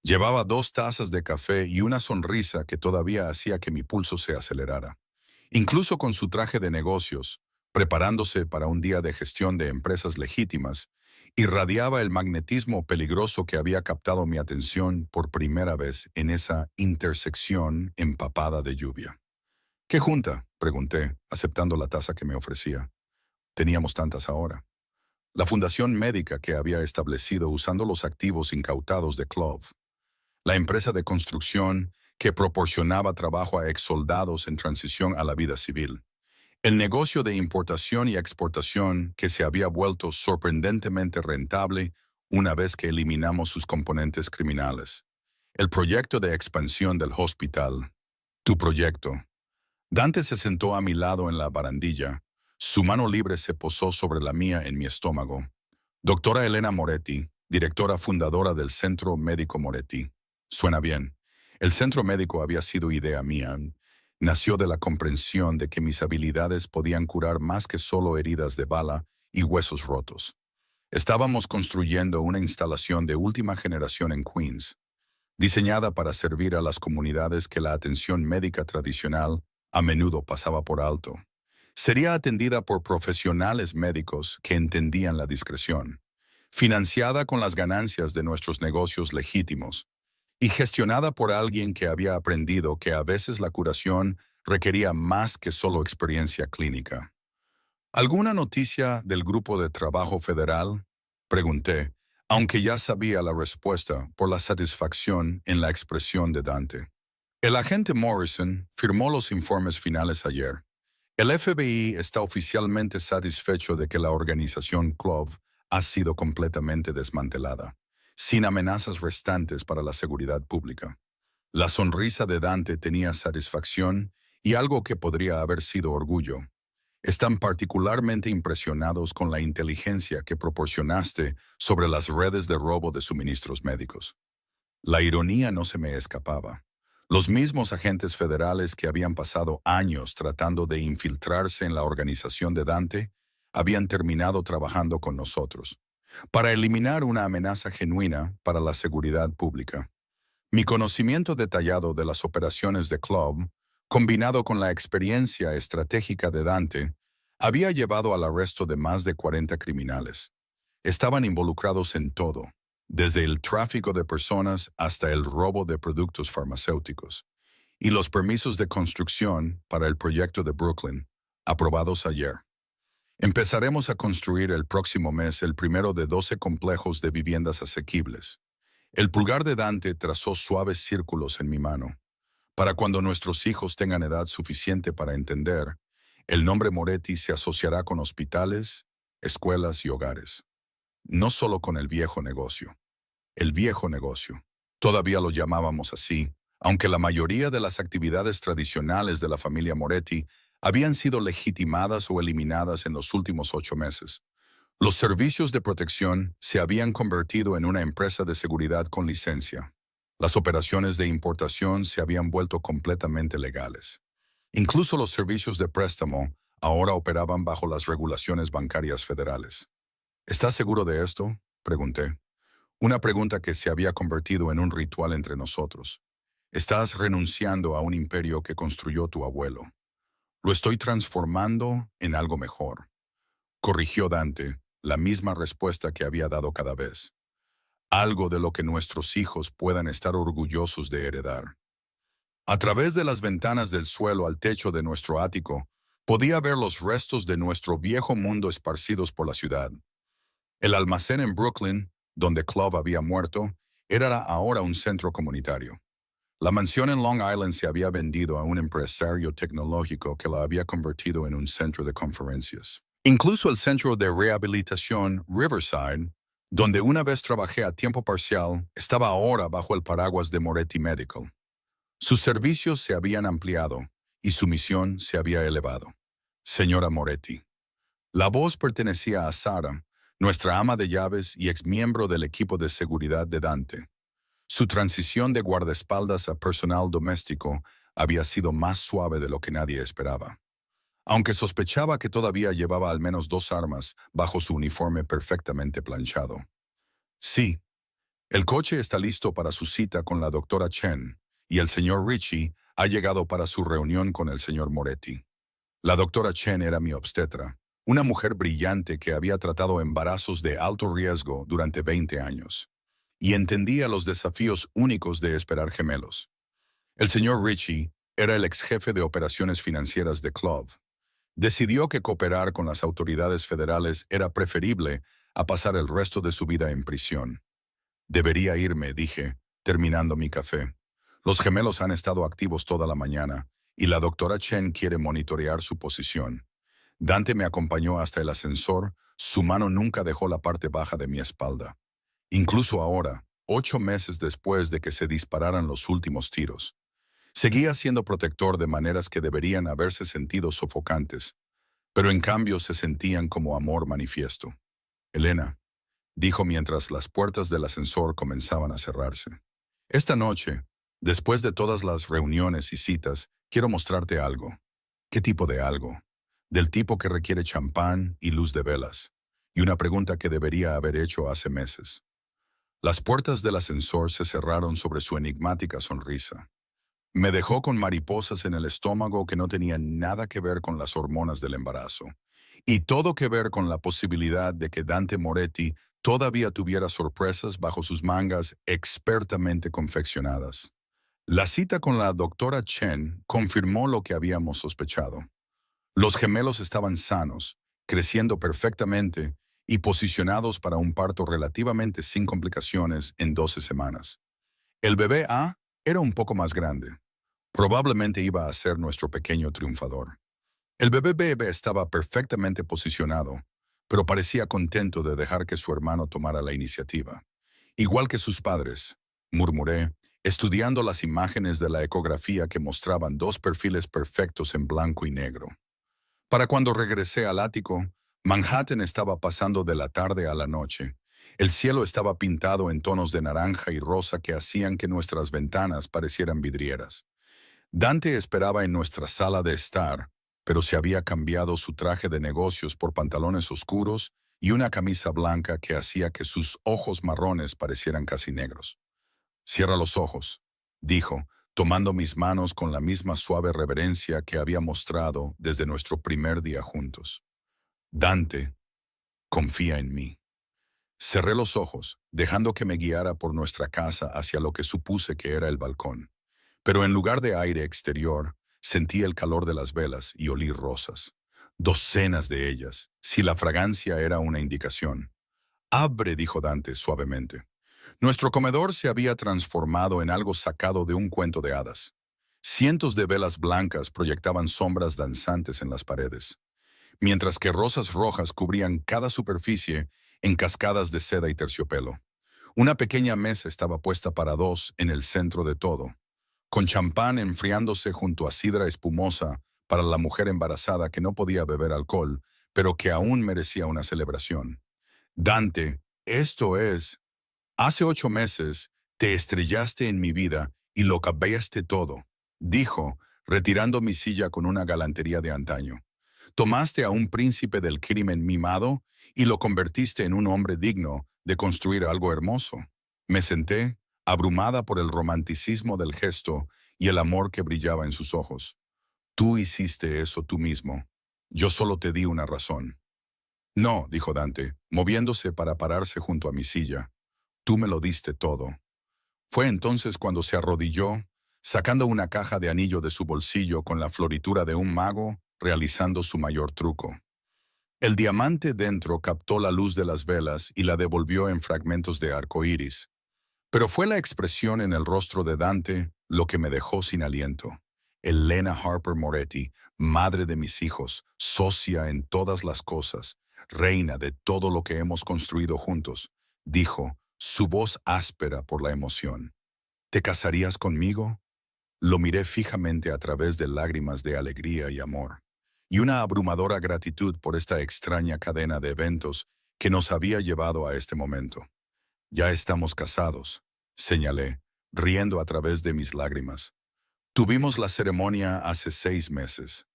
Llevaba 2 tazas de café y una sonrisa que todavía hacía que mi pulso se acelerara. Incluso con su traje de negocios, preparándose para un día de gestión de empresas legítimas, irradiaba el magnetismo peligroso que había captado mi atención por primera vez en esa intersección empapada de lluvia. ¿Qué junta?, pregunté, aceptando la taza que me ofrecía. Teníamos tantas ahora. La fundación médica que había establecido usando los activos incautados de Klov. La empresa de construcción que proporcionaba trabajo a exsoldados en transición a la vida civil. El negocio de importación y exportación que se había vuelto sorprendentemente rentable una vez que eliminamos sus componentes criminales. El proyecto de expansión del hospital. Tu proyecto. Dante se sentó a mi lado en la barandilla. Su mano libre se posó sobre la mía en mi estómago. Doctora Elena Moretti, directora fundadora del Centro Médico Moretti. Suena bien. El centro médico había sido idea mía. Nació de la comprensión de que mis habilidades podían curar más que solo heridas de bala y huesos rotos. Estábamos construyendo una instalación de última generación en Queens, diseñada para servir a las comunidades que la atención médica tradicional a menudo pasaba por alto. Sería atendida por profesionales médicos que entendían la discreción, financiada con las ganancias de nuestros negocios legítimos, y gestionada por alguien que había aprendido que a veces la curación requería más que solo experiencia clínica. ¿Alguna noticia del grupo de trabajo federal?, pregunté, aunque ya sabía la respuesta por la satisfacción en la expresión de Dante. El agente Morrison firmó los informes finales ayer. El FBI está oficialmente satisfecho de que la organización Klov ha sido completamente desmantelada, sin amenazas restantes para la seguridad pública. La sonrisa de Dante tenía satisfacción y algo que podría haber sido orgullo. Están particularmente impresionados con la inteligencia que proporcionaste sobre las redes de robo de suministros médicos. La ironía no se me escapaba. Los mismos agentes federales que habían pasado años tratando de infiltrarse en la organización de Dante habían terminado trabajando con nosotros, para eliminar una amenaza genuina para la seguridad pública. Mi conocimiento detallado de las operaciones de Klov, combinado con la experiencia estratégica de Dante, había llevado al arresto de más de 40 criminales. Estaban involucrados en todo, desde el tráfico de personas hasta el robo de productos farmacéuticos, y los permisos de construcción para el proyecto de Brooklyn, aprobados ayer. Empezaremos a construir el próximo mes el primero de 12 complejos de viviendas asequibles. El pulgar de Dante trazó suaves círculos en mi mano. Para cuando nuestros hijos tengan edad suficiente para entender, el nombre Moretti se asociará con hospitales, escuelas y hogares. No solo con el viejo negocio. El viejo negocio. Todavía lo llamábamos así, aunque la mayoría de las actividades tradicionales de la familia Moretti habían sido legitimadas o eliminadas en los últimos 8 meses. Los servicios de protección se habían convertido en una empresa de seguridad con licencia. Las operaciones de importación se habían vuelto completamente legales. Incluso los servicios de préstamo ahora operaban bajo las regulaciones bancarias federales. ¿Estás seguro de esto?, pregunté. Una pregunta que se había convertido en un ritual entre nosotros. Estás renunciando a un imperio que construyó tu abuelo. Lo estoy transformando en algo mejor. Corrigió Dante, la misma respuesta que había dado cada vez. algo de lo que nuestros hijos puedan estar orgullosos de heredar. A través de las ventanas del suelo al techo de nuestro ático, podía ver los restos de nuestro viejo mundo esparcidos por la ciudad. El almacén en Brooklyn, donde Clove había muerto, era ahora un centro comunitario. La mansión en Long Island se había vendido a un empresario tecnológico que la había convertido en un centro de conferencias. Incluso el centro de rehabilitación Riverside, donde una vez trabajé a tiempo parcial, estaba ahora bajo el paraguas de Moretti Medical. Sus servicios se habían ampliado y su misión se había elevado. Señora Moretti. La voz pertenecía a Sara, nuestra ama de llaves y exmiembro del equipo de seguridad de Dante. Su transición de guardaespaldas a personal doméstico había sido más suave de lo que nadie esperaba. Aunque sospechaba que todavía llevaba al menos 2 armas bajo su uniforme perfectamente planchado. Sí, el coche está listo para su cita con la doctora Chen, y el señor Ritchie ha llegado para su reunión con el señor Moretti. La doctora Chen era mi obstetra, una mujer brillante que había tratado embarazos de alto riesgo durante 20 años, y entendía los desafíos únicos de esperar gemelos. El señor Ritchie era el ex jefe de operaciones financieras de Clove. Decidió que cooperar con las autoridades federales era preferible a pasar el resto de su vida en prisión. Debería irme, dije, terminando mi café. Los gemelos han estado activos toda la mañana, y la doctora Chen quiere monitorear su posición. Dante me acompañó hasta el ascensor, su mano nunca dejó la parte baja de mi espalda. Incluso ahora, 8 meses después de que se dispararan los últimos tiros. Seguía siendo protector de maneras que deberían haberse sentido sofocantes, pero en cambio se sentían como amor manifiesto. Elena, dijo mientras las puertas del ascensor comenzaban a cerrarse. Esta noche, después de todas las reuniones y citas, quiero mostrarte algo. ¿Qué tipo de algo? Del tipo que requiere champán y luz de velas. Y una pregunta que debería haber hecho hace meses. Las puertas del ascensor se cerraron sobre su enigmática sonrisa. Me dejó con mariposas en el estómago que no tenían nada que ver con las hormonas del embarazo, y todo que ver con la posibilidad de que Dante Moretti todavía tuviera sorpresas bajo sus mangas expertamente confeccionadas. La cita con la doctora Chen confirmó lo que habíamos sospechado. Los gemelos estaban sanos, creciendo perfectamente y posicionados para un parto relativamente sin complicaciones en 12 semanas. El bebé A era un poco más grande. Probablemente iba a ser nuestro pequeño triunfador. El bebé B estaba perfectamente posicionado, pero parecía contento de dejar que su hermano tomara la iniciativa. Igual que sus padres, murmuré, estudiando las imágenes de la ecografía que mostraban 2 perfiles perfectos en blanco y negro. Para cuando regresé al ático, Manhattan estaba pasando de la tarde a la noche. El cielo estaba pintado en tonos de naranja y rosa que hacían que nuestras ventanas parecieran vidrieras. Dante esperaba en nuestra sala de estar, pero se había cambiado su traje de negocios por pantalones oscuros y una camisa blanca que hacía que sus ojos marrones parecieran casi negros. «Cierra los ojos», dijo, tomando mis manos con la misma suave reverencia que había mostrado desde nuestro primer día juntos. «Dante, confía en mí». Cerré los ojos, dejando que me guiara por nuestra casa hacia lo que supuse que era el balcón. Pero en lugar de aire exterior, sentí el calor de las velas y olí rosas. Docenas de ellas, si la fragancia era una indicación. «Abre», dijo Dante suavemente. Nuestro comedor se había transformado en algo sacado de un cuento de hadas. Cientos de velas blancas proyectaban sombras danzantes en las paredes, mientras que rosas rojas cubrían cada superficie en cascadas de seda y terciopelo. Una pequeña mesa estaba puesta para 2 en el centro de todo, con champán enfriándose junto a sidra espumosa para la mujer embarazada que no podía beber alcohol, pero que aún merecía una celebración. «Dante, esto es... Hace 8 meses te estrellaste en mi vida y lo cambiaste todo», dijo, retirando mi silla con una galantería de antaño. «Tomaste a un príncipe del crimen mimado y lo convertiste en un hombre digno de construir algo hermoso». Me senté, abrumada por el romanticismo del gesto y el amor que brillaba en sus ojos. «Tú hiciste eso tú mismo. Yo solo te di una razón». «No», dijo Dante, moviéndose para pararse junto a mi silla. Tú me lo diste todo. Fue entonces cuando se arrodilló, sacando una caja de anillo de su bolsillo con la floritura de un mago, realizando su mayor truco. El diamante dentro captó la luz de las velas y la devolvió en fragmentos de arco iris. Pero fue la expresión en el rostro de Dante lo que me dejó sin aliento. Elena Harper Moretti, madre de mis hijos, socia en todas las cosas, reina de todo lo que hemos construido juntos, dijo, su voz áspera por la emoción. ¿Te casarías conmigo? Lo miré fijamente a través de lágrimas de alegría y amor, y una abrumadora gratitud por esta extraña cadena de eventos que nos había llevado a este momento. Ya estamos casados, señalé, riendo a través de mis lágrimas. Tuvimos la ceremonia hace 6 meses.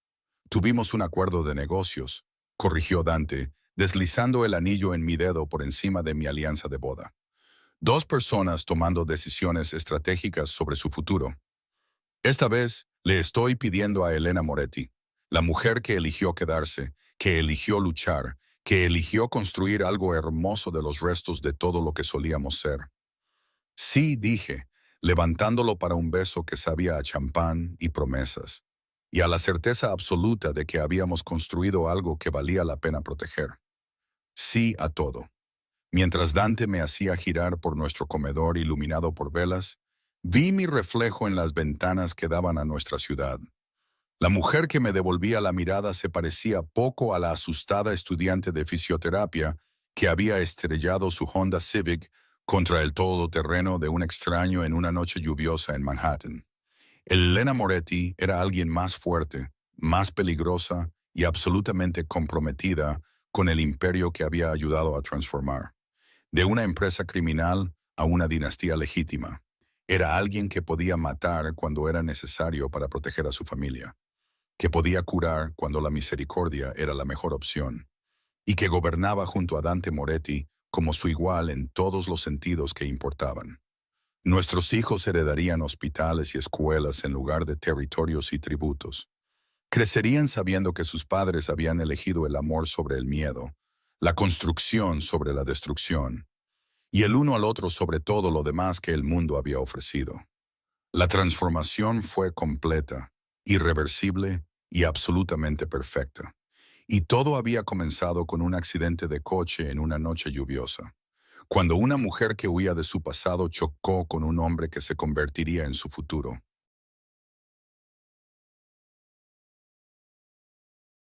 Tuvimos un acuerdo de negocios, corrigió Dante, deslizando el anillo en mi dedo por encima de mi alianza de boda. 2 personas tomando decisiones estratégicas sobre su futuro. Esta vez le estoy pidiendo a Elena Moretti, la mujer que eligió quedarse, que eligió luchar, que eligió construir algo hermoso de los restos de todo lo que solíamos ser. Sí, dije, levantándolo para un beso que sabía a champán y promesas, y a la certeza absoluta de que habíamos construido algo que valía la pena proteger. Sí a todo. Mientras Dante me hacía girar por nuestro comedor iluminado por velas, vi mi reflejo en las ventanas que daban a nuestra ciudad. La mujer que me devolvía la mirada se parecía poco a la asustada estudiante de fisioterapia que había estrellado su Honda Civic contra el todoterreno de un extraño en una noche lluviosa en Manhattan. Elena Moretti era alguien más fuerte, más peligrosa y absolutamente comprometida con el imperio que había ayudado a transformar. De una empresa criminal a una dinastía legítima. Era alguien que podía matar cuando era necesario para proteger a su familia, que podía curar cuando la misericordia era la mejor opción, y que gobernaba junto a Dante Moretti como su igual en todos los sentidos que importaban. Nuestros hijos heredarían hospitales y escuelas en lugar de territorios y tributos. Crecerían sabiendo que sus padres habían elegido el amor sobre el miedo, la construcción sobre la destrucción, y el uno al otro sobre todo lo demás que el mundo había ofrecido. La transformación fue completa, irreversible y absolutamente perfecta. Y todo había comenzado con un accidente de coche en una noche lluviosa, cuando una mujer que huía de su pasado chocó con un hombre que se convertiría en su futuro.